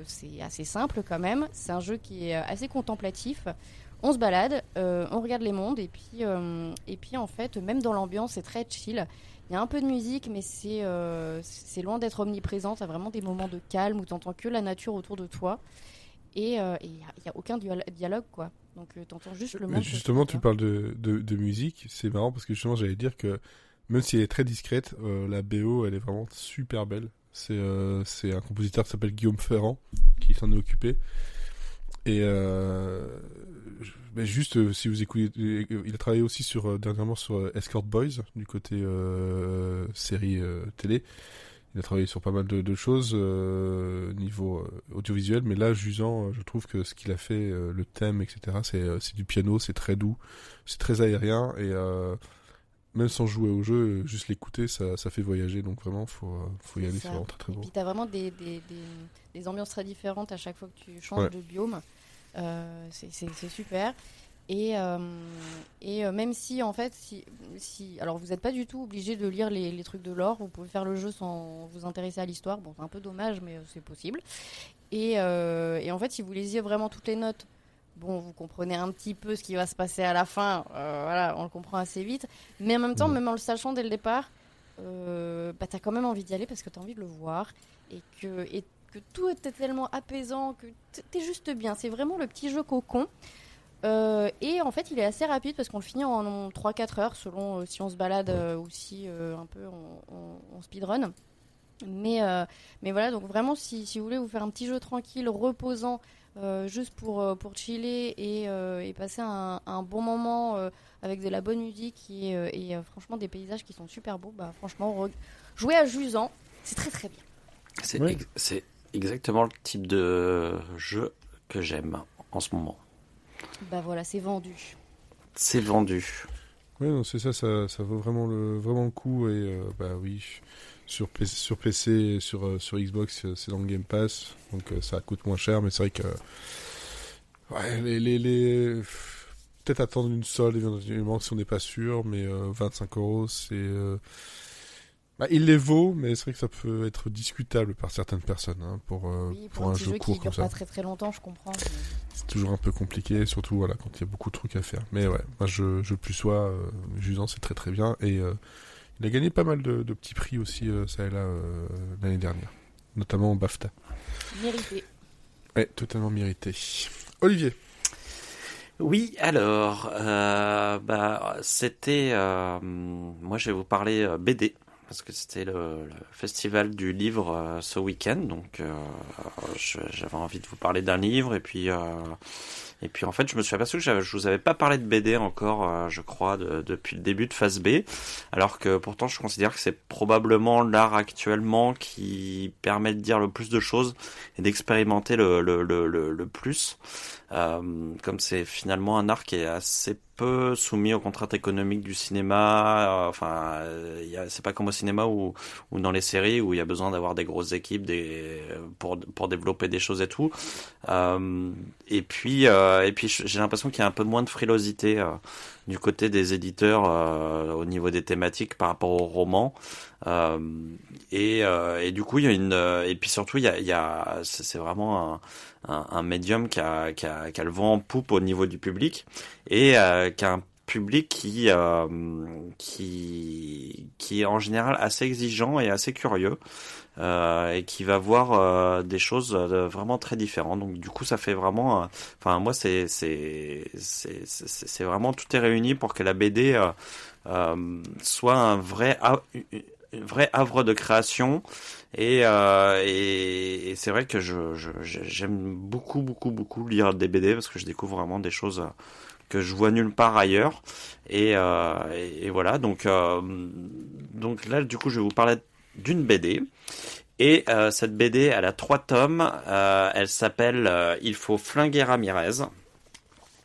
c'est assez simple quand même. C'est un jeu qui est assez contemplatif. On se balade, on regarde les mondes et puis en fait, même dans l'ambiance, c'est très chill. Il y a un peu de musique, mais c'est loin d'être omniprésent. T'as vraiment des moments de calme où t'entends que la nature autour de toi. Et il y a aucun dialogue, quoi. Donc t'entends juste le monde. Mais justement, tu parles de musique. C'est marrant parce que justement, j'allais dire que même si elle est très discrète, la BO, elle est vraiment super belle. C'est un compositeur qui s'appelle Guillaume Ferrand qui s'en est occupé. Et juste, si vous écoutez, il a travaillé aussi dernièrement sur Escort Boys, du côté série télé. Il a travaillé sur pas mal de choses niveau audiovisuel, mais là, Jusant, je trouve que ce qu'il a fait, le thème, etc., c'est du piano, c'est très doux, c'est très aérien, et même sans jouer au jeu, juste l'écouter, ça fait voyager, donc vraiment, faut y aller, c'est vraiment très très beau. Et puis t'as vraiment des ambiances très différentes à chaque fois que tu changes de biome. C'est super. Et même si en fait si alors vous n'êtes pas du tout obligé de lire les trucs de lore, vous pouvez faire le jeu sans vous intéresser à l'histoire. Bon, c'est un peu dommage, mais c'est possible. Et en fait, si vous lisiez vraiment toutes les notes, bon, vous comprenez un petit peu ce qui va se passer à la fin. Voilà, on le comprend assez vite. Mais en même temps, même en le sachant dès le départ, t'as quand même envie d'y aller parce que t'as envie de le voir et que tout était tellement apaisant que t'es juste bien. C'est vraiment le petit jeu cocon. Et en fait, il est assez rapide parce qu'on le finit en 3-4 heures selon si on se balade ou si un peu on speedrun. Mais voilà, donc vraiment, si vous voulez vous faire un petit jeu tranquille, reposant, juste pour chiller et passer un bon moment avec de la bonne musique et franchement des paysages qui sont super beaux, franchement, jouer à Jusant, c'est très très bien. C'est exactement le type de jeu que j'aime en ce moment. Voilà, c'est vendu. C'est vendu. Oui, non, c'est ça vaut vraiment le coup. Et oui, sur PC et sur Xbox, c'est dans le Game Pass, donc ça coûte moins cher, mais c'est vrai que peut-être attendre une solde éventuellement si on n'est pas sûr, mais 25 €, c'est il les vaut, mais c'est vrai que ça peut être discutable par certaines personnes pour un jeu court comme ça. Qui dure pas très très longtemps, je comprends. Mais... C'est toujours un peu compliqué, surtout quand il y a beaucoup de trucs à faire. Mais ouais, moi je plus sois, Jusant, c'est très très bien, et il a gagné pas mal de petits prix aussi, ça et là, l'année dernière, notamment au BAFTA. Mérité. Ouais, totalement mérité. Olivier. Oui, alors, c'était, moi je vais vous parler BD. Parce que c'était le festival du livre ce week-end, donc j'avais envie de vous parler d'un livre, et puis en fait je me suis aperçu que je vous avais pas parlé de BD encore, je crois, depuis le début de Phase B, alors que pourtant je considère que c'est probablement l'art actuellement qui permet de dire le plus de choses et d'expérimenter le plus. comme c'est finalement un art qui est assez peu soumis aux contraintes économiques du cinéma. C'est pas comme au cinéma ou dans les séries où il y a besoin d'avoir des grosses équipes pour développer des choses et tout. Et puis j'ai l'impression qu'il y a un peu moins de frilosité du côté des éditeurs au niveau des thématiques par rapport au roman. Et du coup il y a et puis surtout c'est vraiment un médium qui a le vent en poupe au niveau du public et qui a un public qui est en général assez exigeant et assez curieux et qui va voir des choses vraiment très différentes. Donc du coup ça fait vraiment moi c'est vraiment tout est réuni pour que la BD soit un vrai havre de création et c'est vrai que j'aime beaucoup lire des BD parce que je découvre vraiment des choses que je vois nulle part ailleurs et voilà donc là du coup je vais vous parler d'une BD et cette BD elle a 3 tomes, elle s'appelle Il faut flinguer Ramirez.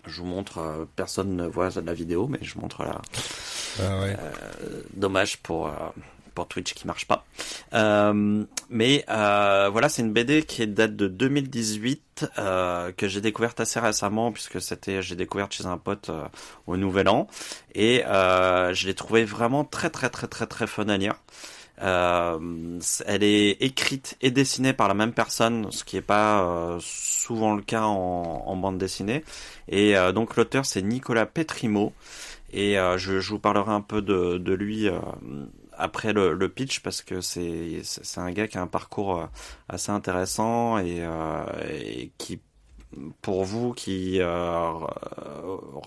Je vous montre, personne ne voit la vidéo mais je montre là. Ah ouais. Dommage pour Twitch qui marche pas. Mais voilà, c'est une BD qui date de 2018 que j'ai découverte assez récemment puisque j'ai découverte chez un pote au Nouvel An et je l'ai trouvée vraiment très fun à lire. Elle est écrite et dessinée par la même personne, ce qui est pas souvent le cas en bande dessinée. Et donc l'auteur c'est Nicolas Petrimo et je vous parlerai un peu de lui après le pitch parce que c'est un gars qui a un parcours assez intéressant et qui pour vous qui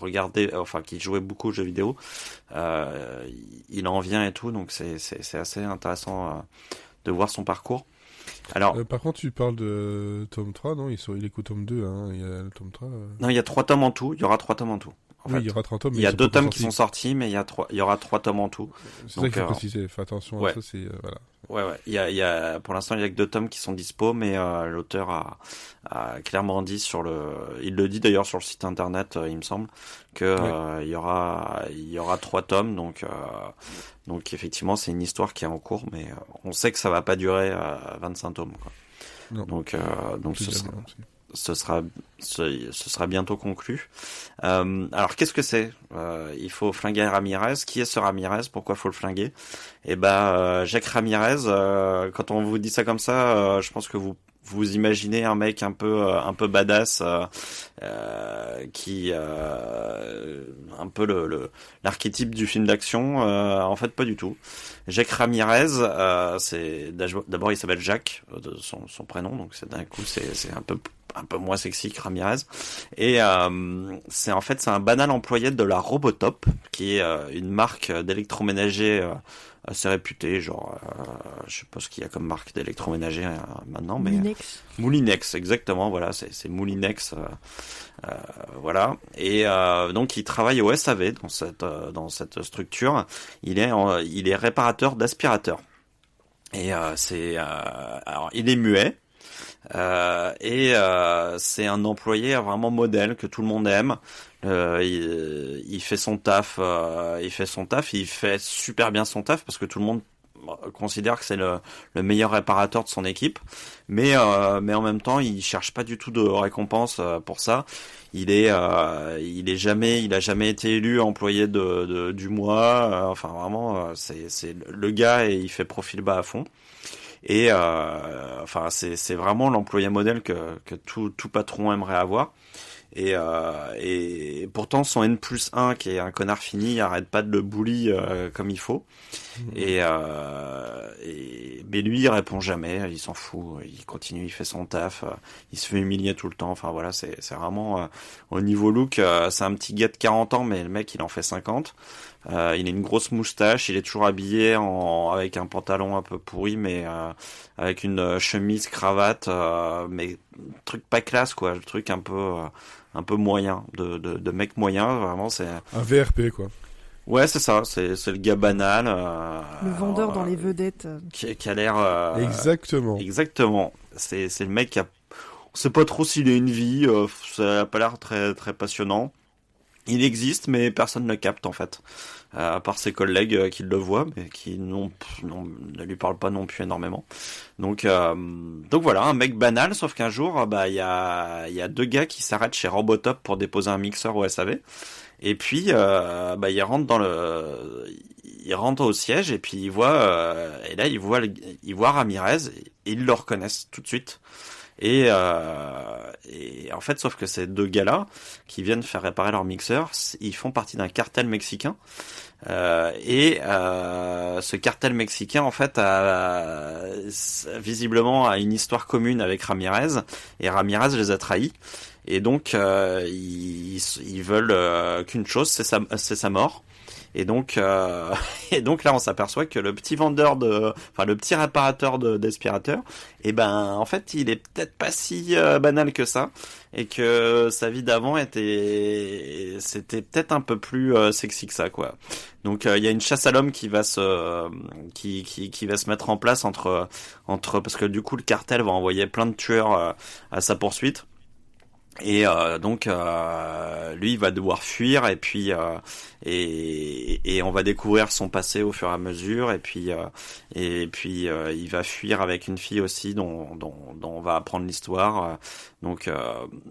regardez qui jouez beaucoup aux jeux vidéo il en vient et tout donc c'est assez intéressant de voir son parcours. Alors par contre tu parles de tome 3 non il est qu'au tome 2 hein, il y a le tome 3 Non, il y a 3 tomes en tout, il y aura 3 tomes en tout. Oui, il y aura 3 tomes. Il y a 2 tomes qui sont sortis, mais il y aura 3 tomes en tout. C'est ça qu'il faut préciser. Fais attention ouais. à ça. C'est voilà. Ouais. Il y a pour l'instant il y a que 2 tomes qui sont dispo, mais l'auteur a clairement dit il le dit d'ailleurs sur le site internet, il me semble, que il y aura 3 tomes. Donc effectivement c'est une histoire qui est en cours, mais on sait que ça va pas durer 25 tomes. Quoi. Non. Donc ce sera bientôt conclu. Alors qu'est-ce que c'est il faut flinguer Ramirez. Qui est ce Ramirez? Pourquoi faut le flinguer? Jacques Ramirez, quand on vous dit ça comme ça, je pense que vous imaginez un mec un peu badass qui un peu l'archétype du film d'action. En fait pas du tout. Jacques Ramirez, c'est d'abord il s'appelle Jacques de son prénom, donc d'un coup c'est un peu moins sexy que Ramirez. Et c'est un banal employé de la Robotop, qui est une marque d'électroménager assez réputée, genre je sais pas ce qu'il y a comme marque d'électroménager maintenant, mais Moulinex, exactement, voilà, c'est Moulinex, voilà. Et donc il travaille au SAV dans cette structure. Il est réparateur d'aspirateurs. Et alors il est muet. C'est un employé vraiment modèle que tout le monde aime. Il fait son taf, il fait super bien son taf parce que tout le monde considère que c'est le meilleur réparateur de son équipe, mais en même temps il cherche pas du tout de récompense pour ça. Il a jamais été élu employé du mois. Vraiment c'est le gars et il fait profil bas à fond. Et c'est vraiment l'employé modèle que tout patron aimerait avoir. Et pourtant son N+1 qui est un connard fini arrête pas de le bully comme il faut. Mais lui il répond jamais, il s'en fout, il continue, il fait son taf, il se fait humilier tout le temps. Enfin voilà, c'est vraiment au niveau look, c'est un petit gars de 40 ans mais le mec il en fait 50. Il a une grosse moustache, il est toujours habillé avec un pantalon un peu pourri mais avec une chemise cravate mais truc pas classe quoi, le truc un peu moyen de mec moyen, vraiment c'est un VRP quoi. Ouais, c'est ça, c'est le gars banal le vendeur dans les vedettes qui a l'air Exactement. C'est le mec qui a On sait pas trop s'il a une vie, ça a pas l'air très très passionnant. Il existe, mais personne ne le capte en fait, à part ses collègues qui le voient, mais qui ne lui parlent pas non plus énormément. Donc voilà, un mec banal, sauf qu'un jour, bah il y a deux gars qui s'arrêtent chez Robotop pour déposer un mixeur au SAV, et puis bah ils rentrent au siège et puis et là ils voient Ramirez et ils le reconnaissent tout de suite. Et en fait, sauf que ces deux gars-là, qui viennent faire réparer leur mixeur, ils font partie d'un cartel mexicain. Ce cartel mexicain, en fait, visiblement a une histoire commune avec Ramirez. Et Ramirez les a trahis. Et donc, ils veulent qu'une chose, c'est sa mort. Et donc là, on s'aperçoit que le petit le petit réparateur d'aspirateur, en fait, il est peut-être pas si banal que ça, et que sa vie d'avant c'était peut-être un peu plus sexy que ça, quoi. Donc il y a une chasse à l'homme qui va se mettre en place entre parce que du coup le cartel va envoyer plein de tueurs à sa poursuite. Et lui il va devoir fuir et puis et on va découvrir son passé au fur et à mesure et puis il va fuir avec une fille aussi dont on va apprendre l'histoire. Donc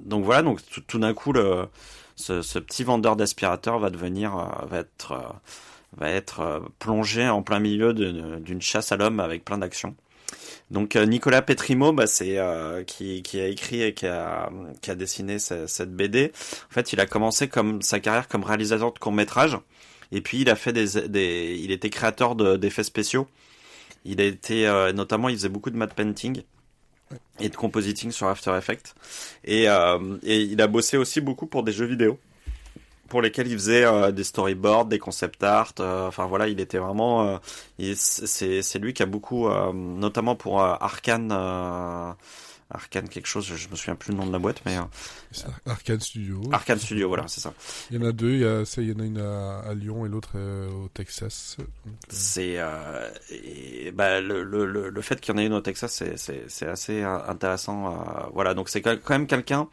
voilà, donc tout d'un coup ce petit vendeur d'aspirateurs va être plongé en plein milieu d'une chasse à l'homme avec plein d'actions. Donc Nicolas Petrimo, c'est qui a écrit et qui a dessiné cette BD. En fait, il a commencé sa carrière comme réalisateur de courts-métrages, et puis il a fait il était créateur d'effets spéciaux. Il a été notamment, il faisait beaucoup de matte painting et de compositing sur After Effects, et il a bossé aussi beaucoup pour des jeux vidéo, pour lesquels il faisait des storyboards, des concept art. Enfin voilà, il était vraiment. C'est lui qui a beaucoup, notamment pour Arkane quelque chose. Je me souviens plus le nom de la boîte, mais. C'est Arkane Studio. Arkane Studio, voilà, c'est ça. Il y en a deux. Il y en a une à Lyon et l'autre au Texas. Donc, C'est le fait qu'il y en ait une au Texas, c'est assez intéressant. Voilà, donc c'est quand même quelqu'un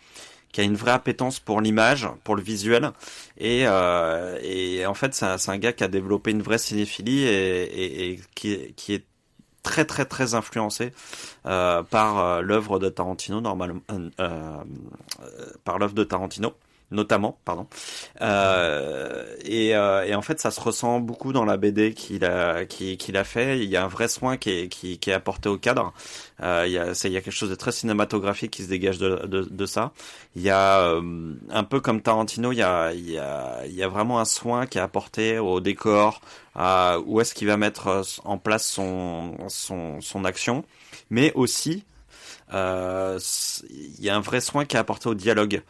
qui a une vraie appétence pour l'image, pour le visuel, et en fait c'est un gars qui a développé une vraie cinéphilie et qui est très très très influencé par l'œuvre de Tarantino notamment, pardon. Et en fait, ça se ressent beaucoup dans la BD qu'il a fait. Il y a un vrai soin qui est apporté au cadre. Il y a quelque chose de très cinématographique qui se dégage de ça. Il y a un peu comme Tarantino, il y a vraiment un soin qui est apporté au décor, à où est-ce qu'il va mettre en place son action, mais aussi il y a un vrai soin qui est apporté au dialogue.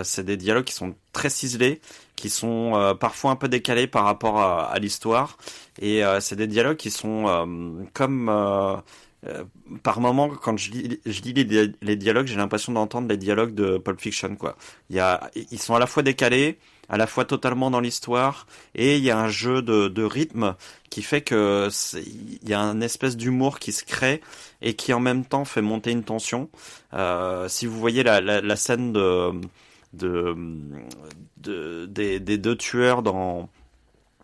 C'est des dialogues qui sont très ciselés, qui sont parfois un peu décalés par rapport à l'histoire, et c'est des dialogues qui sont comme par moment, quand je lis les dialogues, j'ai l'impression d'entendre les dialogues de Pulp Fiction, quoi. Ils sont à la fois décalés, à la fois totalement dans l'histoire, et il y a un jeu de rythme qui fait que il y a une espèce d'humour qui se crée et qui en même temps fait monter une tension. Si vous voyez la scène des deux tueurs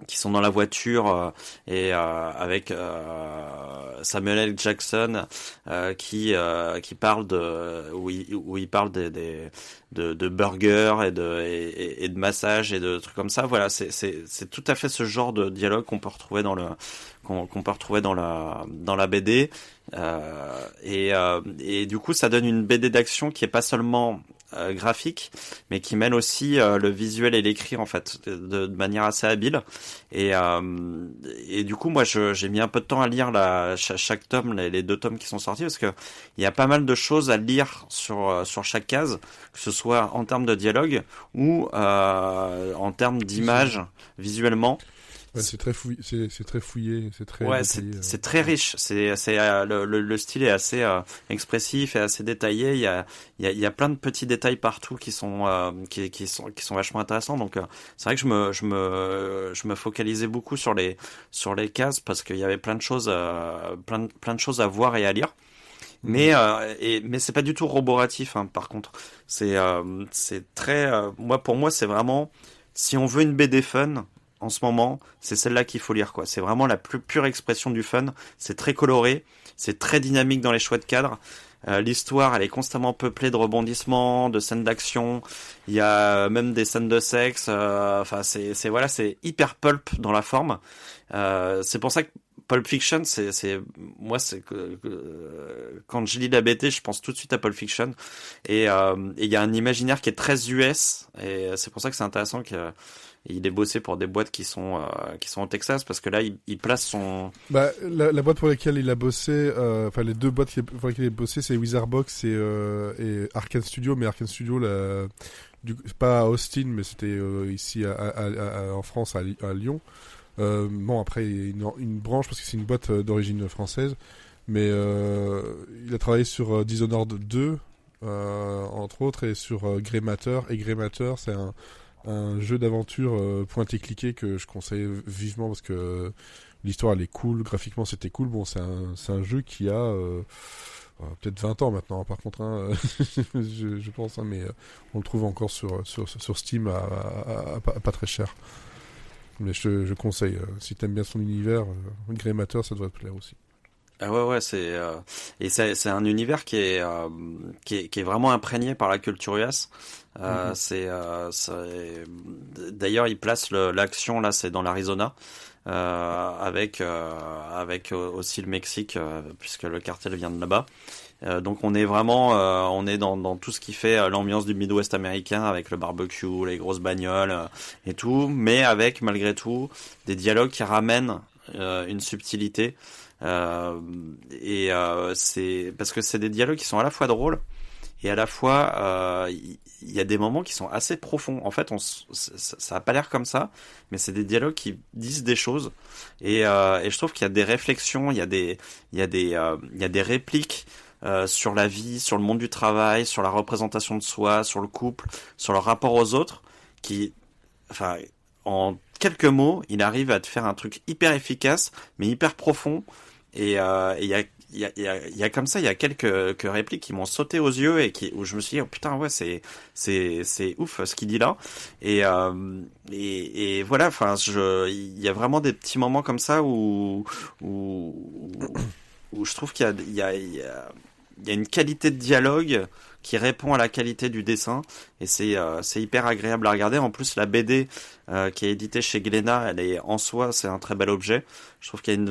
qui sont dans la voiture et avec Samuel L. Jackson qui parle où il parle de burgers et de massages et de trucs comme ça. Voilà, c'est tout à fait ce genre de dialogue qu'on peut retrouver dans la BD, et du coup ça donne une BD d'action qui est pas seulement graphique, mais qui mêle aussi le visuel et l'écrit, en fait, de manière assez habile. Et du coup, moi, j'ai mis un peu de temps à lire chaque tome, les deux tomes qui sont sortis, parce que il y a pas mal de choses à lire sur chaque case, que ce soit en termes de dialogue ou en termes d'image visuellement. Ouais, c'est très fouillé, c'est très ouais, détaillé, c'est très riche. Le style est assez expressif et assez détaillé. Il y a plein de petits détails partout qui sont vachement intéressants. Donc c'est vrai que je me focalisais beaucoup sur les cases parce qu'il y avait plein de choses à voir et à lire. Mais c'est pas du tout roboratif, hein, par contre. C'est très pour moi c'est vraiment, si on veut une BD fun en ce moment, c'est celle-là qu'il faut lire, quoi. C'est vraiment la plus pure expression du fun. C'est très coloré, c'est très dynamique dans les choix de cadre. L'histoire, elle est constamment peuplée de rebondissements, de scènes d'action. Il y a même des scènes de sexe. Enfin, c'est hyper pulp dans la forme. C'est pour ça que Pulp Fiction, moi, quand je lis la BD, je pense tout de suite à Pulp Fiction. Et il y a un imaginaire qui est très US. Et c'est pour ça que c'est intéressant qu'il ait bossé pour des boîtes qui sont au Texas, parce que là, il place son... La boîte pour laquelle il a bossé, les deux boîtes pour lesquelles il a bossé, c'est Wizardbox et Arkane Studio, mais Arkane Studio, pas à Austin, mais c'était ici en France, à Lyon. Après, il y a une branche, parce que c'est une boîte d'origine française, mais il a travaillé sur Dishonored 2, entre autres, et sur Grey Matter. Et Grey Matter, c'est un jeu d'aventure point-et-cliqué que je conseille vivement, parce que l'histoire, elle est cool, graphiquement, c'était cool. Bon, c'est un jeu qui a peut-être 20 ans maintenant, par contre, hein, je pense, hein, mais on le trouve encore sur Steam à pas très cher. Mais je conseille, si t'aimes bien son univers, Grey Matter, ça devrait te plaire aussi. Ah ouais, c'est un univers qui est vraiment imprégné par la culture US. D'ailleurs, il place l'action là, c'est dans l'Arizona, avec aussi le Mexique, puisque le cartel vient de là-bas. Donc on est vraiment on est dans tout ce qui fait l'ambiance du Midwest américain, avec le barbecue, les grosses bagnoles et tout, mais avec malgré tout des dialogues qui ramènent une subtilité, c'est parce que c'est des dialogues qui sont à la fois drôles et à la fois il y a des moments qui sont assez profonds. En fait, ça a pas l'air comme ça, mais c'est des dialogues qui disent des choses, et je trouve qu'il y a des réflexions, il y a des répliques sur la vie, sur le monde du travail, sur la représentation de soi, sur le couple, sur le rapport aux autres, en quelques mots, il arrive à te faire un truc hyper efficace, mais hyper profond. Et il y a comme ça, il y a quelques répliques qui m'ont sauté aux yeux, où je me suis dit, oh putain, ouais, c'est ouf ce qu'il dit là. Et voilà, il y a vraiment des petits moments comme ça où je trouve qu'il y a une qualité de dialogue qui répond à la qualité du dessin, et c'est hyper agréable à regarder. En plus, la BD qui est éditée chez Glénat, elle est en soi, c'est un très bel objet. Je trouve elle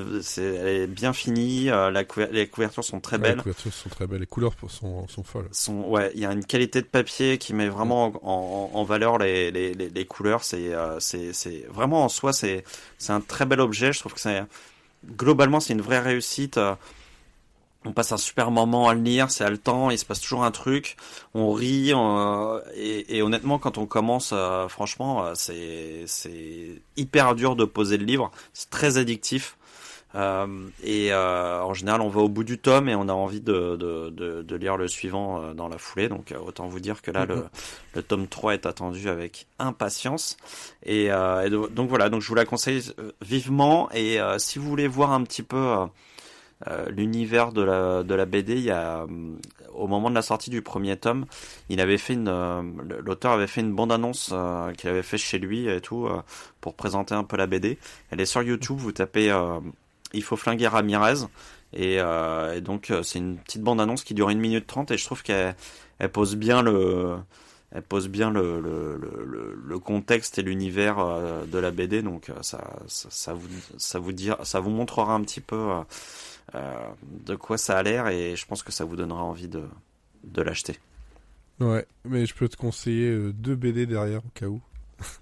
est bien finie, les couvertures sont très belles. Les couvertures sont très belles, les couleurs sont folles. Il y a une qualité de papier qui met vraiment en valeur les couleurs. C'est vraiment en soi, c'est un très bel objet. Je trouve que globalement, c'est une vraie réussite. On passe un super moment à le lire, c'est haletant, il se passe toujours un truc, on rit, et honnêtement, quand on commence, franchement, c'est hyper dur de poser le livre, c'est très addictif, en général, on va au bout du tome et on a envie de lire le suivant dans la foulée, donc autant vous dire que là, le tome 3 est attendu avec impatience, donc voilà, donc je vous la conseille vivement, et si vous voulez voir un petit peu l'univers de la BD, il y a, au moment de la sortie du premier tome, l'auteur avait fait une bande-annonce qu'il avait fait chez lui et tout, pour présenter un peu la BD. Elle est sur YouTube, vous tapez Il faut flinguer Ramirez, et donc c'est une petite bande-annonce qui dure 1 minute 30, et je trouve qu'elle pose bien le contexte et l'univers de la BD, donc ça vous montrera un petit peu de quoi ça a l'air, et je pense que ça vous donnera envie de l'acheter. Ouais, mais je peux te conseiller 2 BD derrière, au cas où,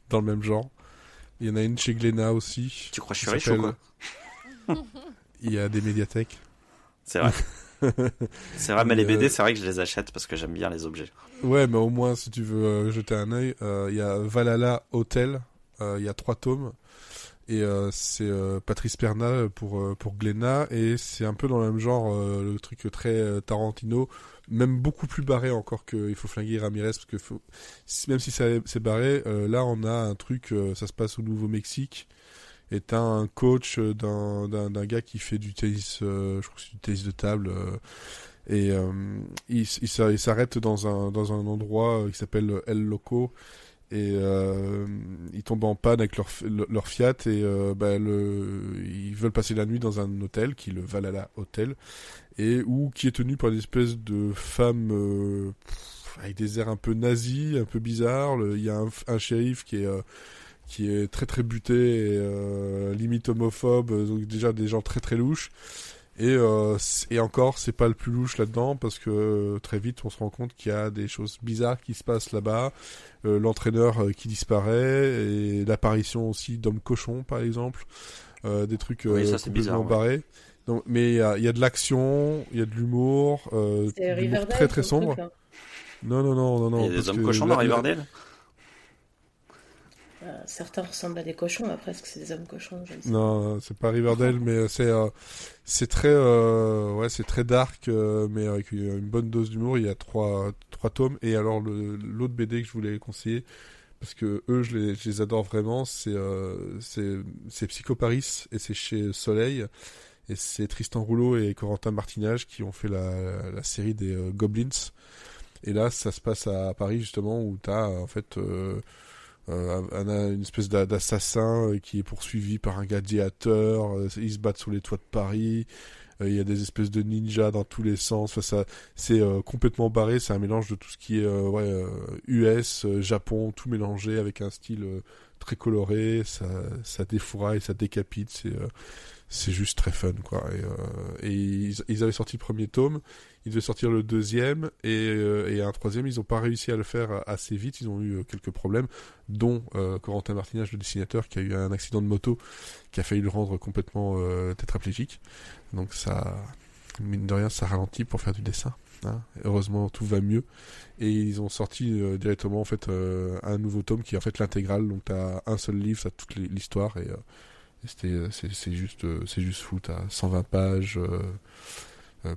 dans le même genre. Il y en a une chez Glénat aussi. Tu crois que je suis riche ou quoi? Il y a des médiathèques. C'est vrai. C'est vrai, mais les BD, c'est vrai que je les achète parce que j'aime bien les objets. Ouais, mais au moins, si tu veux jeter un œil, il y a Valhalla Hotel, il y a 3 tomes. Et c'est Patrice Perna pour Glénat, et c'est un peu dans le même genre, le truc très Tarantino, même beaucoup plus barré encore que Il faut flinguer Ramirez, parce que même si c'est barré, là on a un truc, ça se passe au Nouveau-Mexique, et t'as un coach d'un gars qui fait du tennis, je crois que c'est du tennis de table, Et ils s'arrêtent dans un endroit qui s'appelle El Loco. Et ils tombent en panne avec leur Fiat et ils veulent passer la nuit dans un hôtel qui est le Valhalla Hotel et qui est tenu par une espèce de femme avec des airs un peu nazis, un peu bizarres. Il y a un shérif qui est très très buté et limite homophobe, donc déjà des gens très très louches. Et encore, c'est pas le plus louche là-dedans parce que très vite on se rend compte qu'il y a des choses bizarres qui se passent là-bas. L'entraîneur qui disparaît et l'apparition aussi d'hommes cochons par exemple, des trucs Oui, ça, c'est complètement bizarre, barrés. Donc, mais il y a de l'action, il y a de l'humour, C'est de l'humour Riverdale, très très ton sombre. truc, là. Non. Il y a parce des hommes que cochons là- dans Riverdale. Certains ressemblent à des cochons, après, est-ce que c'est des hommes cochons? Je ne sais Non, c'est pas Riverdale, mais c'est très c'est très dark, mais avec une bonne dose d'humour. Il y a trois tomes et alors l'autre BD que je voulais conseiller parce que eux je les adore vraiment, c'est Psychoparis et c'est chez Soleil et c'est Tristan Rouleau et Corentin Martinage qui ont fait la série des Goblins. Et là, ça se passe à Paris justement où t'as en fait une espèce d'assassin qui est poursuivi par un gladiateur. Ils se battent sur les toits de Paris. Il y a des espèces de ninjas dans tous les sens. Enfin, c'est complètement barré. C'est un mélange de tout ce qui est US, Japon, tout mélangé avec un style très coloré. Ça défouraille, ça décapite. C'est juste très fun, quoi. Et ils avaient sorti le premier tome. Ils devaient sortir le deuxième et un troisième. Ils n'ont pas réussi à le faire assez vite. Ils ont eu quelques problèmes, dont Corentin Martinage, le dessinateur, qui a eu un accident de moto qui a failli le rendre complètement tétraplégique. Donc ça, mine de rien, ça ralentit pour faire du dessin. Hein. Heureusement, tout va mieux. Et ils ont sorti directement en fait un nouveau tome qui est en fait l'intégrale. Donc t'as un seul livre, ça toute l'histoire et c'est juste fou. T'as 120 pages.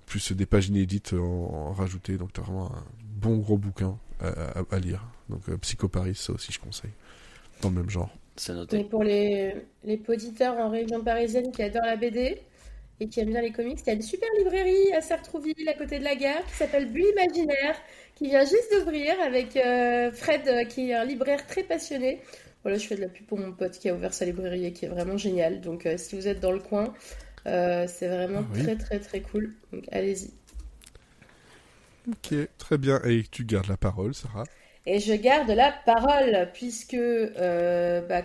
Plus des pages inédites en rajoutées, donc t'as vraiment un bon gros bouquin à lire. Donc Psychoparis, ça aussi je conseille, dans le même genre. C'est pas. noté. Mais pour les auditeurs en région parisienne qui adorent la BD et qui aiment bien les comics, il y a une super librairie à Sartrouville, à côté de la gare, qui s'appelle Bulle Imaginaire, qui vient juste d'ouvrir avec Fred, qui est un libraire très passionné. Voilà, je fais de la pub pour mon pote qui a ouvert sa librairie et qui est vraiment génial. Donc si vous êtes dans le coin, c'est vraiment oui. très très très cool. Donc allez-y. Ok, très bien. Et tu gardes la parole, Sarah. Et je garde la parole puisque,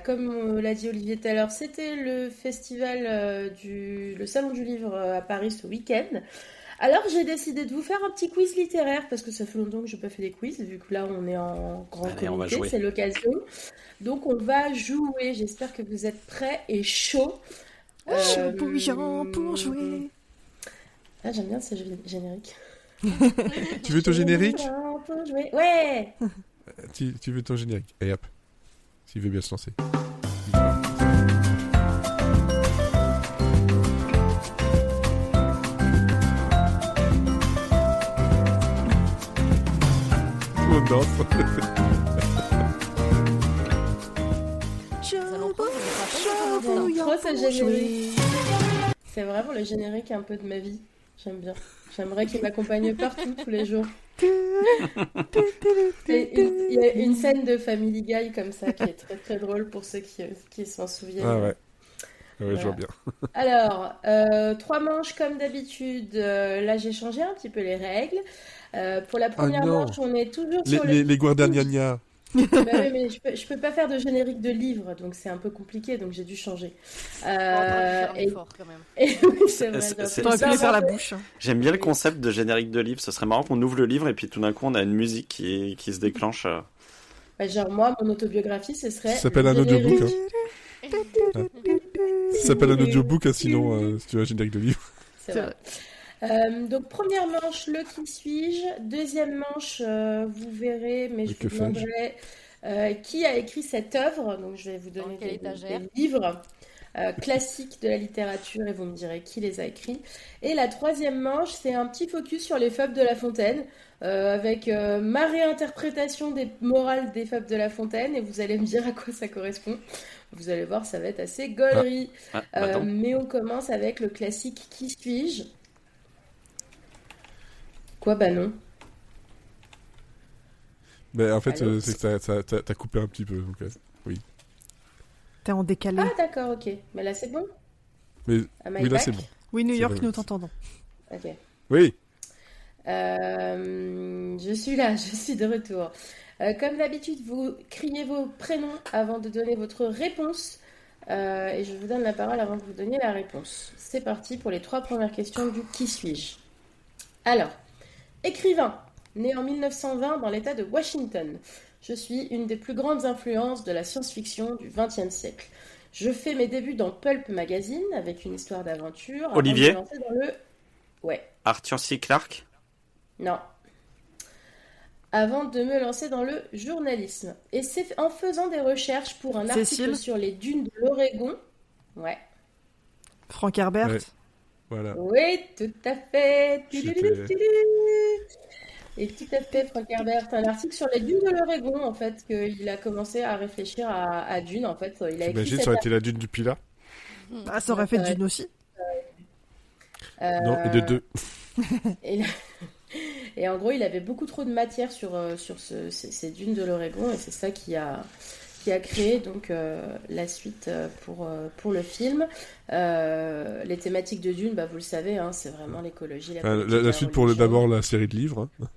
comme l'a dit Olivier tout à l'heure, c'était le festival le salon du livre à Paris ce week-end. Alors j'ai décidé de vous faire un petit quiz littéraire parce que ça fait longtemps que je n'ai pas fait des quiz, vu que là on est en grand Allez, on va comité, jouer. c'est l'occasion. Donc on va jouer, j'espère que vous êtes prêts et chauds. Chaud bouillant pour jouer. Ah, j'aime bien ce générique. Tu veux ton générique? Bouillant pour jouer. Ouais. Tu veux ton générique? Et hop, s'il veut bien se lancer. Tout le monde danse. Chaud bouillant Trop ce pour générique. jouer. C'est vraiment le générique un peu de ma vie. J'aime bien. J'aimerais qu'il m'accompagne partout, tous les jours. Il y a une scène de Family Guy comme ça qui est très très drôle pour ceux qui s'en souviennent. Ah ouais. Ouais, Voilà. je vois bien. Alors, 3 manches comme d'habitude. Là, j'ai changé un petit peu les règles. Pour la première non. manche, on est toujours sur le Les Guardianiania. Bah oui, mais je peux pas faire de générique de livre, donc c'est un peu compliqué, donc j'ai dû changer. On va faire un Et, effort quand même. et oui, c'est vrai. C'est- donc, c'est- T'aurais pu lui faire la ça, bouche. Hein. J'aime bien le concept de générique de livre. Ce serait marrant qu'on ouvre le livre et puis tout d'un coup on a une musique qui se déclenche. bah, genre moi, mon autobiographie, ce serait Ça s'appelle le un audiobook. générique. Ça s'appelle un audiobook, hein, sinon, si tu veux un générique de livre. C'est vrai. Donc première manche, le qui suis-je. Deuxième manche, vous verrez, mais Le je que vous demanderai qui a écrit cette œuvre. Donc je vais vous Dans donner quelle étagère des livres classiques de la littérature et vous me direz qui les a écrits. Et la troisième manche, c'est un petit focus sur les fables de La Fontaine, avec ma réinterprétation des morales des fables de La Fontaine, et vous allez me dire à quoi ça correspond. Vous allez voir, ça va être assez gaulerie. Attends. Mais on commence avec le classique Qui suis-je? Quoi, bah non. Mais en fait, Allô c'est que t'as coupé un petit peu. Donc, oui. T'es en décalé. Ah, d'accord, ok. Mais là, c'est bon. Mais Am I oui, là, back c'est bon. Oui, New C'est York, bon. nous t'entendons. Ok. Oui. Je suis là, je suis de retour. Comme d'habitude, vous criez vos prénoms avant de donner votre réponse. Et je vous donne la parole avant que vous donniez la réponse. C'est parti pour les 3 premières questions du Qui suis-je? Alors, écrivain, né en 1920 dans l'État de Washington. Je suis une des plus grandes influences de la science-fiction du XXe siècle. Je fais mes débuts dans Pulp Magazine avec une histoire d'aventure. avant de Olivier me lancer dans le... Ouais, Arthur C. Clarke. non. Avant de me lancer dans le journalisme. Et c'est en faisant des recherches pour un article Cécile sur les dunes de l'Oregon. Ouais. Frank Herbert. Ouais. Voilà. Oui, tout à fait. J'étais- Et tout à fait, Frank Herbert. Un article sur les dunes de l'Oregon, en fait, qu'il a commencé à réfléchir à Dune, en fait. Il a écrit T'imagines, cet ça aurait été la dune du Pilat? Ah, ça aurait fait Dune aussi. Non, et de 2. Et, et en gros, il avait beaucoup trop de matière sur ces dunes de l'Oregon, et c'est ça qui a créé donc la suite pour le film. Les thématiques de Dune, bah, vous le savez, hein, c'est vraiment l'écologie, la politique, La la suite pour religion. d'abord la série de livres, hein,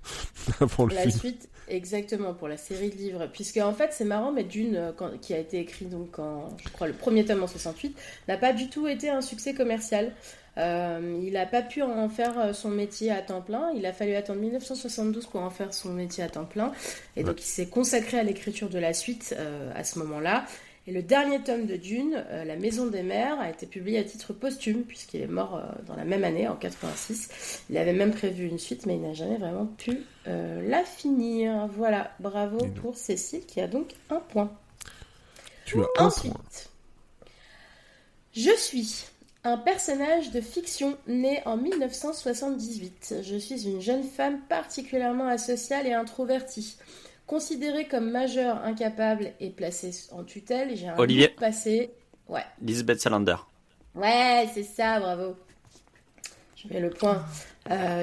avant le La film. suite, exactement, pour la série de livres. Puisque, en fait, c'est marrant, mais Dune, qui a été écrit, donc, je crois, le premier tome en 68, n'a pas du tout été un succès commercial. Il n'a pas pu en faire son métier à temps plein. Il a fallu attendre 1972 pour en faire son métier à temps plein. Et donc, il s'est consacré à l'écriture de la suite à ce moment-là. Et le dernier tome de Dune, La Maison des Mers, a été publié à titre posthume, puisqu'il est mort dans la même année, en 86. Il avait même prévu une suite, mais il n'a jamais vraiment pu la finir. Voilà, bravo Et non. pour Cécile, qui a donc 1 point. Tu as un point. Ensuite, je suis un personnage de fiction né en 1978. Je suis une jeune femme particulièrement asociale et introvertie. Considérée comme majeure, incapable et placée en tutelle, j'ai un Olivier. lourd passé. Ouais, Lisbeth Salander. ouais, c'est ça, bravo. Je mets le point.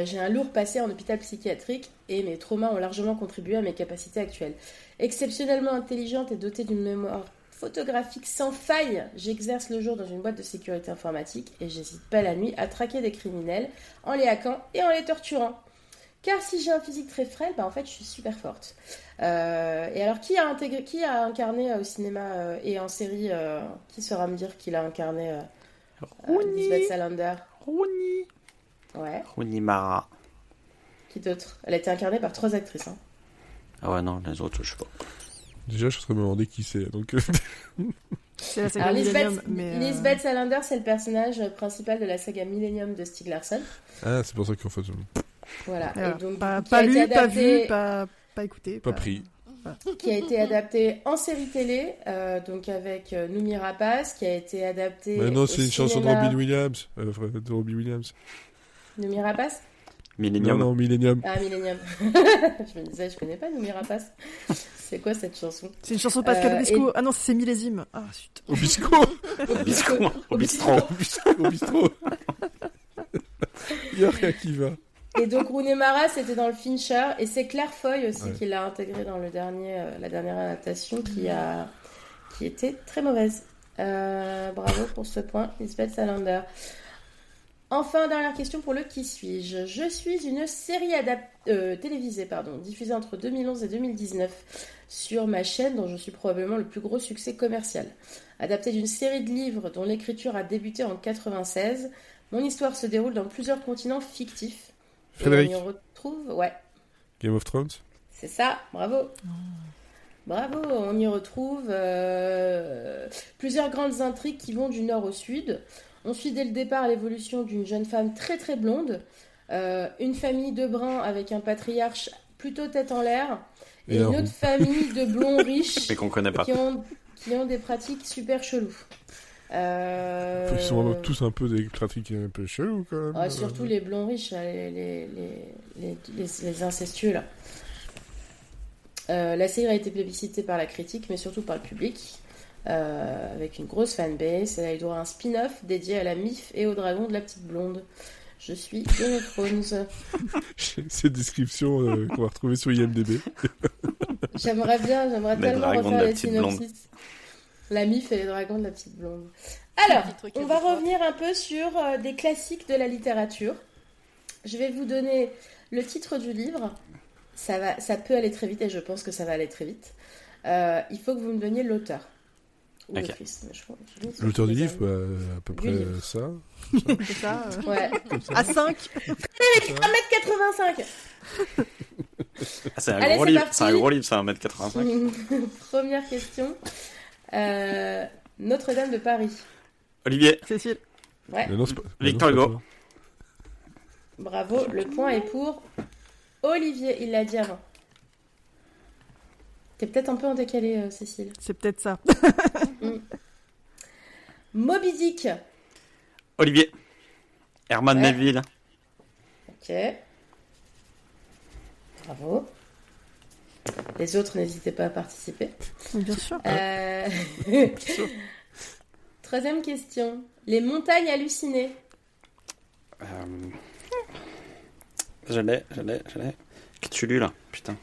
J'ai un lourd passé en hôpital psychiatrique et mes traumas ont largement contribué à mes capacités actuelles. Exceptionnellement intelligente et dotée d'une mémoire photographique sans faille, j'exerce le jour dans une boîte de sécurité informatique et j'hésite pas la nuit à traquer des criminels en les hackant et en les torturant. Car si j'ai un physique très frêle, bah en fait je suis super forte. Et alors qui a incarné au cinéma et en série, qui saura me dire qu'il a incarné Lisbeth Salander? Rooney. Ouais. Rooney Mara. Qui d'autre? Elle a été incarnée par 3 actrices. Hein. Ah ouais, non, les autres, je sais pas. Déjà, je serais me demander qui c'est. Donc, C'est la saga Alors Millennium, mais Lisbeth Salander, c'est le personnage principal de la saga Millennium de Stieg Larsson. ah, c'est pour ça qu'en fait, Voilà. voilà. Et donc, pas, qui pas a été lu, pas adapté- vu, pas écouté. pas pris. qui a été adapté en série télé, donc avec Noomi Rapace, qui a été adapté. Mais non, au c'est une chanson de cinéma. Robbie Williams. De Robbie Williams. Noomi Rapace? Millennium. Non, Millennium. Ah, Millennium. Je me disais, je connais pas Noomi Rapace. C'est quoi cette chanson? C'est une chanson de Pascal Obispo. et- Ah non, c'est Millésime. Ah, zut. Au bisco. Au bistrot. Au bistrot. Au bistrot. Il y a rien qui va. Et donc Rooney Mara, c'était dans le Fincher, et c'est Claire Foy aussi Ouais. qui l'a intégré dans la dernière adaptation qui était très mauvaise. Bravo pour ce point, Lisbeth Salander. Enfin, dernière question pour le Qui suis-je? Je suis une série télévisée diffusée entre 2011 et 2019 sur ma chaîne dont je suis probablement le plus gros succès commercial. Adaptée d'une série de livres dont l'écriture a débuté en 96, mon histoire se déroule dans plusieurs continents fictifs. Et Frédéric. on y retrouve, ouais, Game of Thrones. c'est ça, bravo. Bravo, on y retrouve plusieurs grandes intrigues qui vont du nord au sud. On suit dès le départ l'évolution d'une jeune femme très très blonde, une famille de bruns avec un patriarche plutôt tête en l'air, et Et une un autre roux. famille de blonds riches Mais qu'on connaît pas. qui ont des pratiques super cheloues. Ils sont tous un peu des pratiques un peu chelous quand même. Ah, surtout les blonds riches, là, les incestueux là. La série a été plébiscitée par la critique, mais surtout par le public, avec une grosse fanbase. Elle a eu droit à un spin-off dédié à la MIF et au dragon de la petite blonde. Je suis Game of Thrones. Cette description qu'on va retrouver sur IMDb. J'aimerais Les tellement dragons de refaire la les petite blonde. synopsis. La Mif et les dragons de la petite blonde. Alors, Petit truc on à va l'histoire. revenir un peu sur des classiques de la littérature. Je vais vous donner le titre du livre. Ça peut aller très vite et je pense que ça va aller très vite. Il faut que vous me donniez l'auteur. Ou Ok. l'autrice. Mais je crois- je dis- L'auteur du je livre, dis- à peu Du près livre. ça. C'est ça. Ouais. Comme ça. À 5. 1m85. Ah, c'est un Allez, gros c'est livre, parti. c'est un gros livre, c'est 1m85. Première question. Notre-Dame de Paris. Olivier, Cécile. Ouais, Mais non, c'est pas- Victor mais non, c'est Hugo. pas bravo. Le point est pour Olivier. Il l'a dit avant. T'es peut-être un peu en décalé, Cécile. C'est peut-être ça. Moby Dick. Olivier, Herman Ouais. Melville, Ok. Bravo. Les autres, n'hésitez pas à participer. Bien sûr. sûr. Troisième question. Les montagnes hallucinées. je l'ai. Cthulhu là, putain.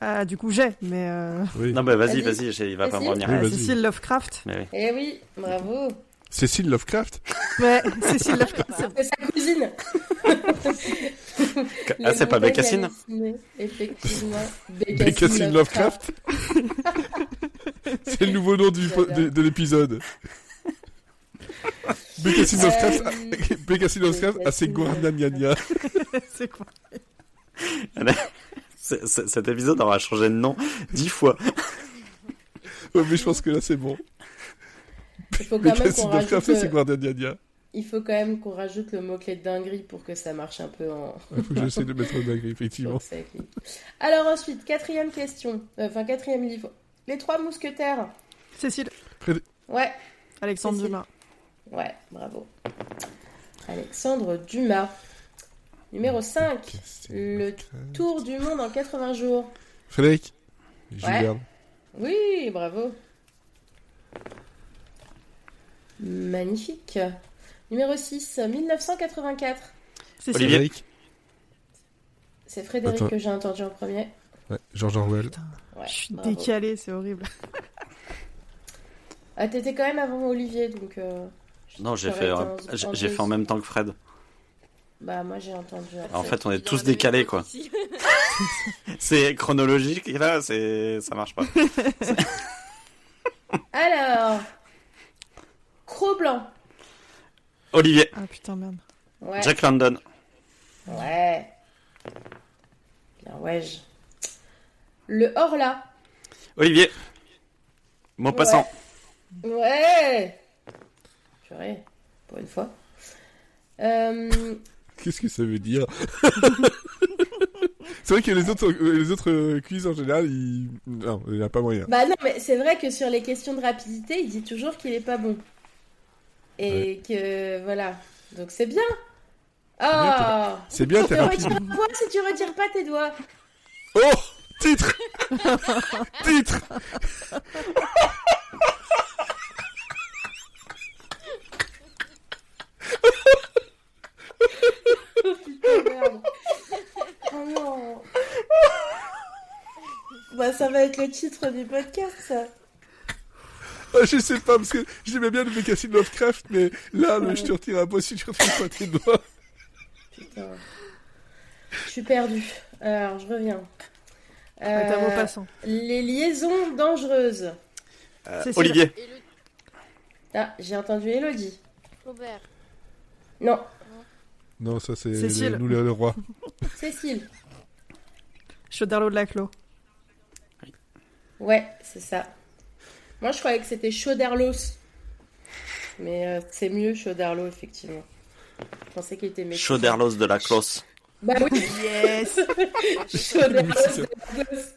Ah, du coup, j'ai, mais. Oui. Non, bah vas-y, Vas-y. il va pas me Vas-y. revenir. Oui, vas-y. Cécile Lovecraft. Mais oui. Eh oui, bravo. Cécile Lovecraft. Ouais, Cécile Lovecraft. C'est sa cousine. Ah, c'est pas Les Bécassine montagnes hallucinées, effectivement. Bécassine Lovecraft. C'est le nouveau nom de l'épisode. Bécassine Lovecraft. Bécassine Lovecraft à ses Guarnaniania. C'est quoi? Cet épisode aura changé de nom 10 fois. Ouais, mais je pense que là c'est bon. Il faut quand même qu'on Bécassine Lovecraft à ses rajoute, Guarnaniania. il faut quand même qu'on rajoute le mot-clé de dinguerie pour que ça marche un peu en... Il faut que j'essaie de mettre un dingue, effectivement. Donc, c'est écrit. Alors ensuite, quatrième question. Quatrième livre. Les Trois Mousquetaires. Cécile. Ouais, Alexandre Cécile. Dumas. ouais, bravo. Alexandre Dumas. Numéro 5. Le Tour du monde en 80 jours. Frédéric. Jules Ouais. Verne. Oui, bravo. Magnifique. Numéro 6, 1984. Cécile. Olivier. Frédéric. C'est Frédéric Attends. que j'ai entendu en premier. Ouais. George Orwell. Ouais, Je suis bravo. décalée, c'est horrible. Ah, t'étais quand même avant Olivier, donc... Non, j'ai j'aurais fait, été en j'ai fait en même temps que Fred. Bah, moi, j'ai entendu après. En fait, on est Dans tous la même décalés, époque quoi. aussi. C'est chronologique, et là, ça marche pas. Alors... Cro-Blanc. Olivier, Ah putain, merde. Ouais. Jack London, Ouais. Bien, ouais. Le Horla. Olivier, Maupassant, Ouais. Purée, pour une fois. Qu'est-ce que ça veut dire? C'est vrai que les autres quiz en général, non, il n'y a pas moyen. Bah non, mais c'est vrai que sur les questions de rapidité, il dit toujours qu'il est pas bon. Et que, voilà. Donc c'est bien. Ah. C'est bien, t'es Tu rapide. retires un point si tu retires pas tes doigts. Oh! Titre! Titre! Putain, merde. Oh non. Bah ça va être le titre du podcast, ça. Ah, je sais pas, parce que j'aimais bien le Bécassine Lovecraft, mais là, je te retire un point si tu retires pas tes doigts. Putain. Je suis perdue. Alors, je reviens. Ouais, t'as Maupassant. Les liaisons dangereuses. Cécile. Olivier, Et le Ah, j'ai entendu Elodie. Flaubert. Non, Non, ça c'est Cécile. nous le roi. Cécile. Chauderlot de la Clos. Ouais, c'est ça. Moi, je croyais que c'était Chauderlos. Mais c'est mieux Chauderlos, effectivement. Je pensais qu'il était méchant. Chauderlos de la Closse. Bah oui, Yes. Chauderlos de la Closse.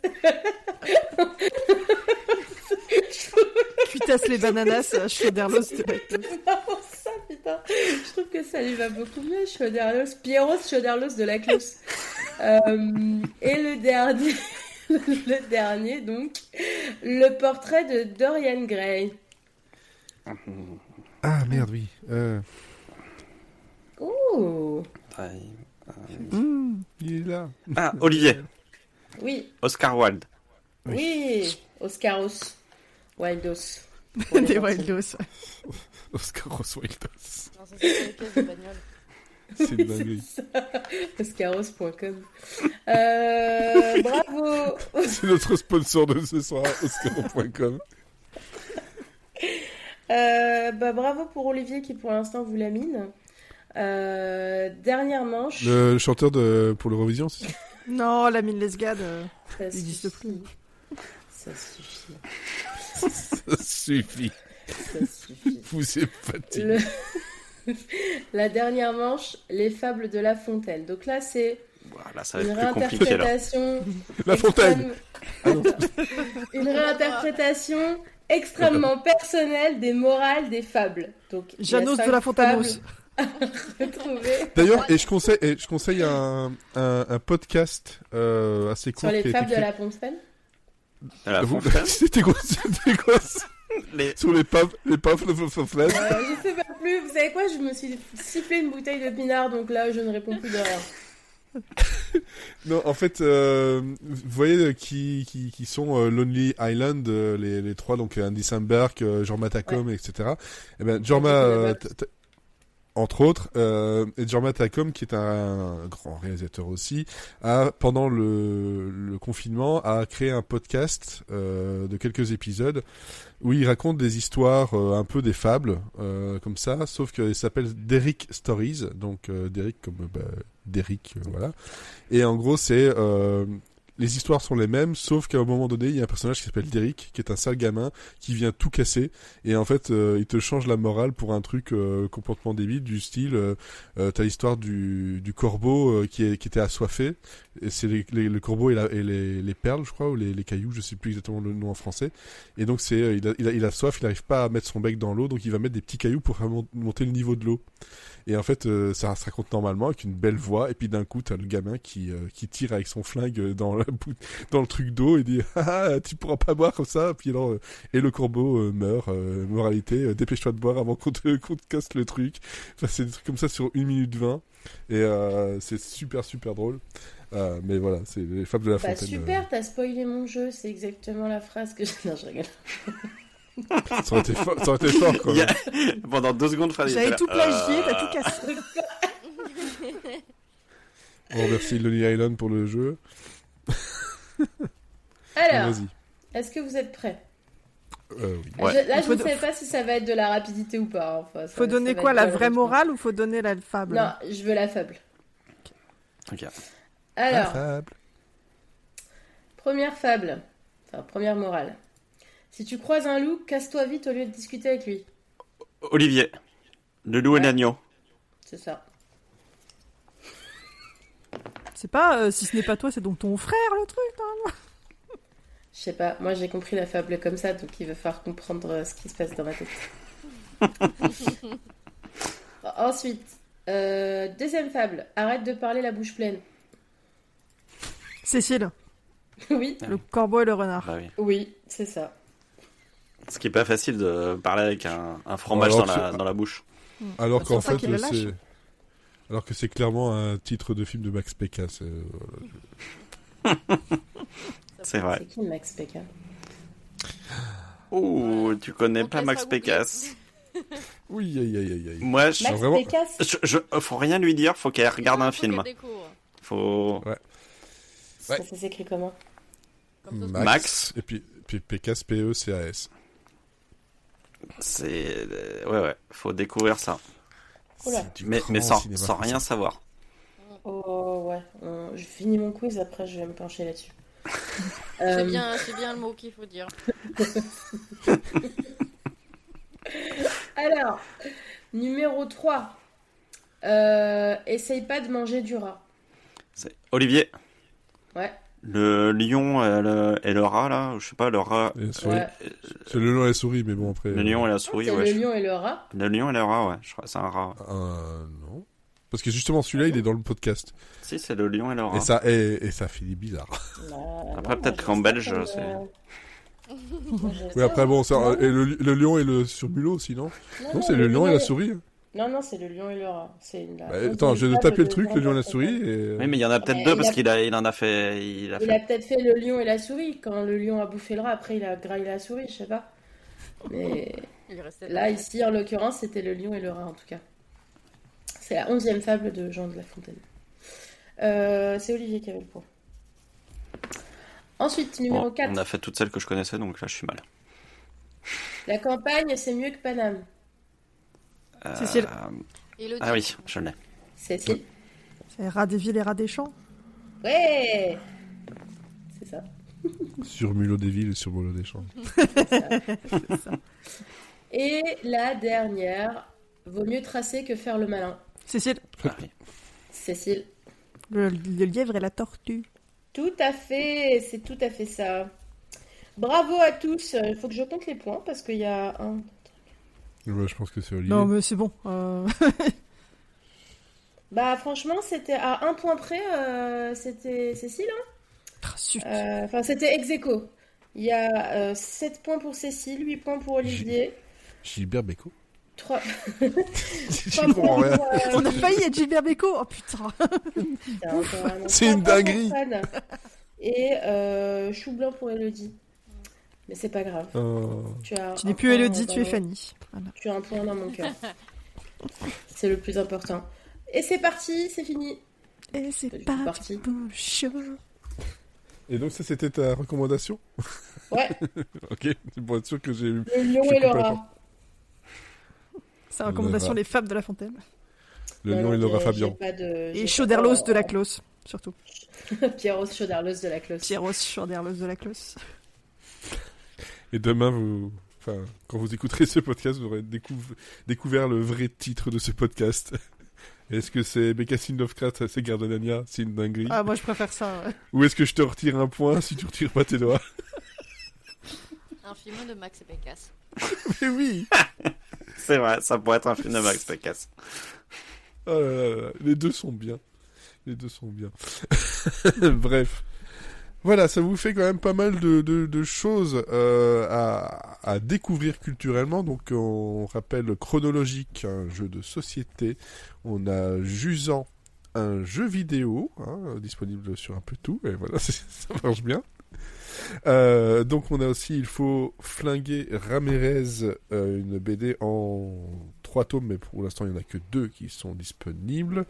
Cuitasse les bananas, Chauderlos de la Clos. C'est marrant ça, putain. Je trouve que ça lui va beaucoup mieux, Chauderlos. Pierrot Chauderlos de la Closse. Et le dernier... Le dernier, donc, le portrait de Dorian Gray. Ah merde, oui. Ouh, Il est là. Ah, Olivier. Oui, Oscar Wilde. oui, Oscaros. Wildos. Des Wildos. Oscar Wildos. Non, ça, c'est les pièces de bagnole. C'est une dinguerie. Oscaros.com. Bravo. C'est notre sponsor de ce soir, Oscar.com. Bravo pour Olivier qui pour l'instant vous lamine. Dernière manche. Le chanteur pour l'Eurovision, c'est ça? Non, la mine Lesgade, Ça il n'existe suffit. plus. Ça suffit. Ça suffit. Ça suffit. Vous êtes fatigué. La dernière manche, les fables de La Fontaine. Donc là, c'est Voilà, ça va une être plus compliqué là. réinterprétation. La Fontaine. Une réinterprétation extrêmement personnelle des morales des fables. Donc, il y a Janos 5 de la Fontanos. fables à retrouver D'ailleurs, et je conseille un podcast assez court sur les qui a fables été de créé. La Fontaine. À la Vous- Fontaine. C'était quoi Les- sur les papes de Fontaine. Je sais pas plus. Vous savez quoi? Je me suis sifflé une bouteille de pinard, donc là, je ne réponds plus de rien. Non, en fait, vous voyez qui sont Lonely Island, les trois, donc Andy Samberg, Jorma Takom, etc. Et ben Jorma, entre autres, et Jorma Takom, qui est un grand réalisateur aussi, pendant le confinement, a créé un podcast de quelques épisodes où il raconte des histoires, un peu des fables, comme ça, sauf qu'il s'appelle Derrick Stories, donc Derrick comme Derrick, voilà. Et en gros, c'est les histoires sont les mêmes, sauf qu'à un moment donné, il y a un personnage qui s'appelle Derrick, qui est un sale gamin, qui vient tout casser, et en fait, il te change la morale pour un truc complètement débile, du style, t'as l'histoire du corbeau qui était assoiffé, et c'est le corbeau et les perles, je crois, ou les cailloux, je sais plus exactement le nom en français, et donc c'est, il a soif, il n'arrive pas à mettre son bec dans l'eau, donc il va mettre des petits cailloux pour faire monter le niveau de l'eau. Et en fait, ça se raconte normalement avec une belle voix, et puis d'un coup, t'as le gamin qui tire avec son flingue dans le truc d'eau et dit ah, tu pourras pas boire comme ça. Puis alors, et le corbeau meurt. Moralité, dépêche-toi de boire avant qu'on te casse le truc. Enfin, c'est des trucs comme ça sur 1 minute 20 et c'est super super drôle. Mais voilà, c'est les fables de la Bah Fontaine. super, t'as spoilé mon jeu, c'est exactement la phrase que je... Non, je rigole. Ça aurait été fort quand Il y même. a- Pendant 2 secondes, Fred, il était J'avais là, tout plagié, t'as tout cassé. On remercie Lonely Island pour le jeu. Alors, Vas-y. est-ce que vous êtes prêts? Oui. Ouais. Là, je Faut ne sais pas si ça va être de la rapidité ou pas. Enfin, Faut donner va quoi, être la dans le vraie rythme. morale ou faut donner la fable? Non, je veux la fable. Ok. Alors, Fable. première fable. Enfin, première morale. Si tu croises un loup, casse-toi vite au lieu de discuter avec lui. Olivier. Le loup et Ouais. l'agneau. C'est ça. C'est pas, si ce n'est pas toi, c'est donc ton frère, le truc, non? Je sais pas, moi j'ai compris la fable comme ça, donc il va falloir comprendre ce qui se passe dans ma tête. Ensuite, deuxième fable. Arrête de parler la bouche pleine. Cécile, Oui, le corbeau et le renard. Bah oui. oui, c'est ça. Ce qui est pas facile de parler avec un fromage Alors dans la bouche. Alors C'est qu'en pour ça fait, qu'il le lâche. c'est... Alors que c'est clairement un titre de film de Max Pécasse. C'est vrai. C'est qui Max Pékin? Oh, tu connais On te pas laissera Max googler. Pécasse. Oui, aïe, aïe, aïe, aïe. Moi, Max vraiment- Pécasse? faut rien lui dire, faut qu'elle regarde Non, un faut film. qu'elle découvre. Faut... Ça s'écrit comment? Comme ça, Max. Et puis Pécasse, P-E-C-A-S. C'est... Ouais, faut découvrir ça. Oula. C'est du Mais grand sans cinéma rien français. savoir. Oh ouais, je finis mon quiz, après je vais me pencher là-dessus. c'est bien le mot qu'il faut dire. Alors, numéro 3. Essaye pas de manger du rat. C'est Olivier. Ouais. Le lion et le rat, là, je sais pas, le rat... Et la souris. Ouais. C'est le lion et la souris, mais bon, après... Le lion et la souris, C'est ouais. le lion et le rat. Le lion et le rat, ouais. Je crois que c'est un rat. Non. Parce que justement, celui-là, il est dans le podcast. Si, c'est le lion et le rat. Et ça finit bizarre. Après, peut-être qu'en belge, c'est- Oui, après, bon, ça, et le lion et le surmulot aussi, non? Non, c'est le lion et la souris. Non, c'est le lion et le rat. C'est Attends, je vais taper le truc, le lion et la souris. Et... Oui, mais il y en a peut-être deux parce qu'il en a fait. Il a peut-être fait le lion et la souris. Quand le lion a bouffé le rat, après il a graillé la souris, je sais pas. Mais là, ici, en l'occurrence, c'était le lion et le rat, en tout cas. C'est la 11e fable de Jean de La Fontaine. C'est Olivier qui avait le point. Ensuite, numéro 4. On a fait toutes celles que je connaissais, donc là, je suis mal. La campagne, c'est mieux que Paname. Cécile. Ah oui, je l'ai. Cécile. C'est Rats des villes et Rats des champs. Ouais. C'est ça. Sur Mulot des villes et sur Mulot des champs. C'est ça. Et la dernière, vaut mieux tracer que faire le malin. Cécile. Ah, oui. Cécile. Le lièvre et la tortue. Tout à fait, c'est tout à fait ça. Bravo à tous. Il faut que je compte les points parce qu'il y a un... Ouais, je pense que c'est Olivier. Non, mais c'est bon. Bah franchement, c'était à un point près, c'était Cécile. Enfin, c'était ex aequo. Il y a 7 points pour Cécile, 8 points pour Olivier. Gilbert Bécaud. 3 J'y comprends rien. On a failli être Gilbert Bécaud. Oh putain. C'est une dinguerie. Et chou blanc pour Elodie. Mais c'est pas grave. Tu n'es plus Elodie, tu es Fanny. Voilà. Tu as un point dans mon cœur. C'est le plus important. Et c'est parti, c'est fini. Et c'est parti pour le show. Et donc ça, c'était ta recommandation? Ouais. Ok, c'est pour être sûr que j'ai eu... Le lion et le rat. C'est la recommandation Les Fables de La Fontaine. Le lion et le rat Fabian. Et Chauderlos de la Closse, surtout. Pierros Chauderlos de la Closse. Pierros Chauderlos de la Closse. Et demain, quand vous écouterez ce podcast, vous aurez découvert le vrai titre de ce podcast. Est-ce que c'est Bécassine Lovecraft, c'est Gardenania, c'est une dinguerie? Ah, moi je préfère ça. Ouais. Ou est-ce que je te retire un point si tu retires pas tes doigts? Un film de Max Pécasse. Mais oui. C'est vrai, ça pourrait être un film de Max Pécasse. Oh là là, les deux sont bien. Bref. Voilà, ça vous fait quand même pas mal de choses à découvrir culturellement. Donc, on rappelle Chronologique, un jeu de société. On a Jusant, un jeu vidéo, disponible sur un peu tout. Et voilà, ça marche bien. Donc, on a aussi Il faut flinguer Ramirez, une BD en 3 tomes, mais pour l'instant, il n'y en a que 2 qui sont disponibles.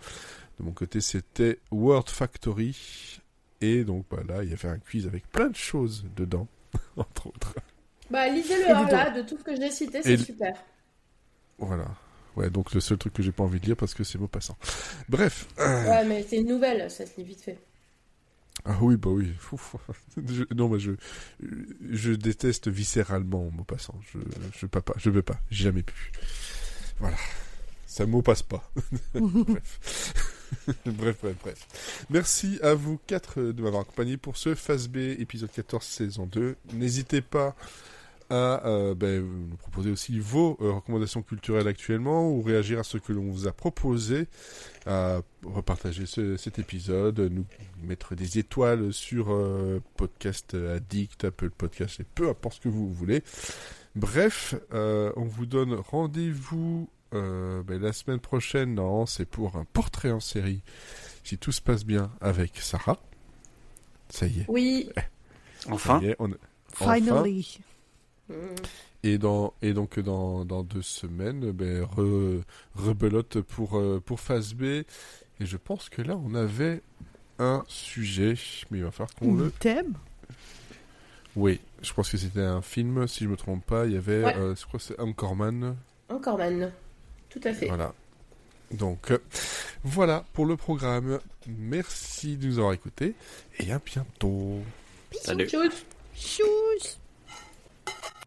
De mon côté, c'était Word Factory. Et donc, là, il y avait un quiz avec plein de choses dedans, entre autres. Bah, lisez-le, là, de tout ce que j'ai cité, c'est super. Voilà. Ouais, donc le seul truc que j'ai pas envie de lire parce que c'est Maupassant. Bref. Ouais, mais c'est une nouvelle, ça se lit vite fait. Ah oui, bah oui. Non, mais je déteste viscéralement Maupassant. Je peux pas. J'ai jamais pu. Voilà. Ça Maupasse pas. Bref. Merci à vous 4 de m'avoir accompagné pour ce Phase B, épisode 14, saison 2. N'hésitez pas à nous proposer aussi vos recommandations culturelles actuellement ou réagir à ce que l'on vous a proposé, à repartager cet épisode, nous mettre des étoiles sur Podcast Addict, Apple Podcast et peu importe ce que vous voulez. Bref, on vous donne rendez-vous la semaine prochaine. Non, c'est pour un portrait en série, si tout se passe bien, avec Sarah. Ça y est. Oui. Enfin. Ça y est, Finally. Et donc dans 2 semaines, rebelote pour Phase B. Et je pense que là, on avait un sujet, mais il va falloir qu'on le... thème. Oui, je pense que c'était un film, si je me trompe pas. Il y avait, je crois que c'est Anchorman. Anchorman, tout à fait. Voilà. Donc, voilà pour le programme. Merci de nous avoir écoutés et à bientôt. Salut. Tchuss. Chouss.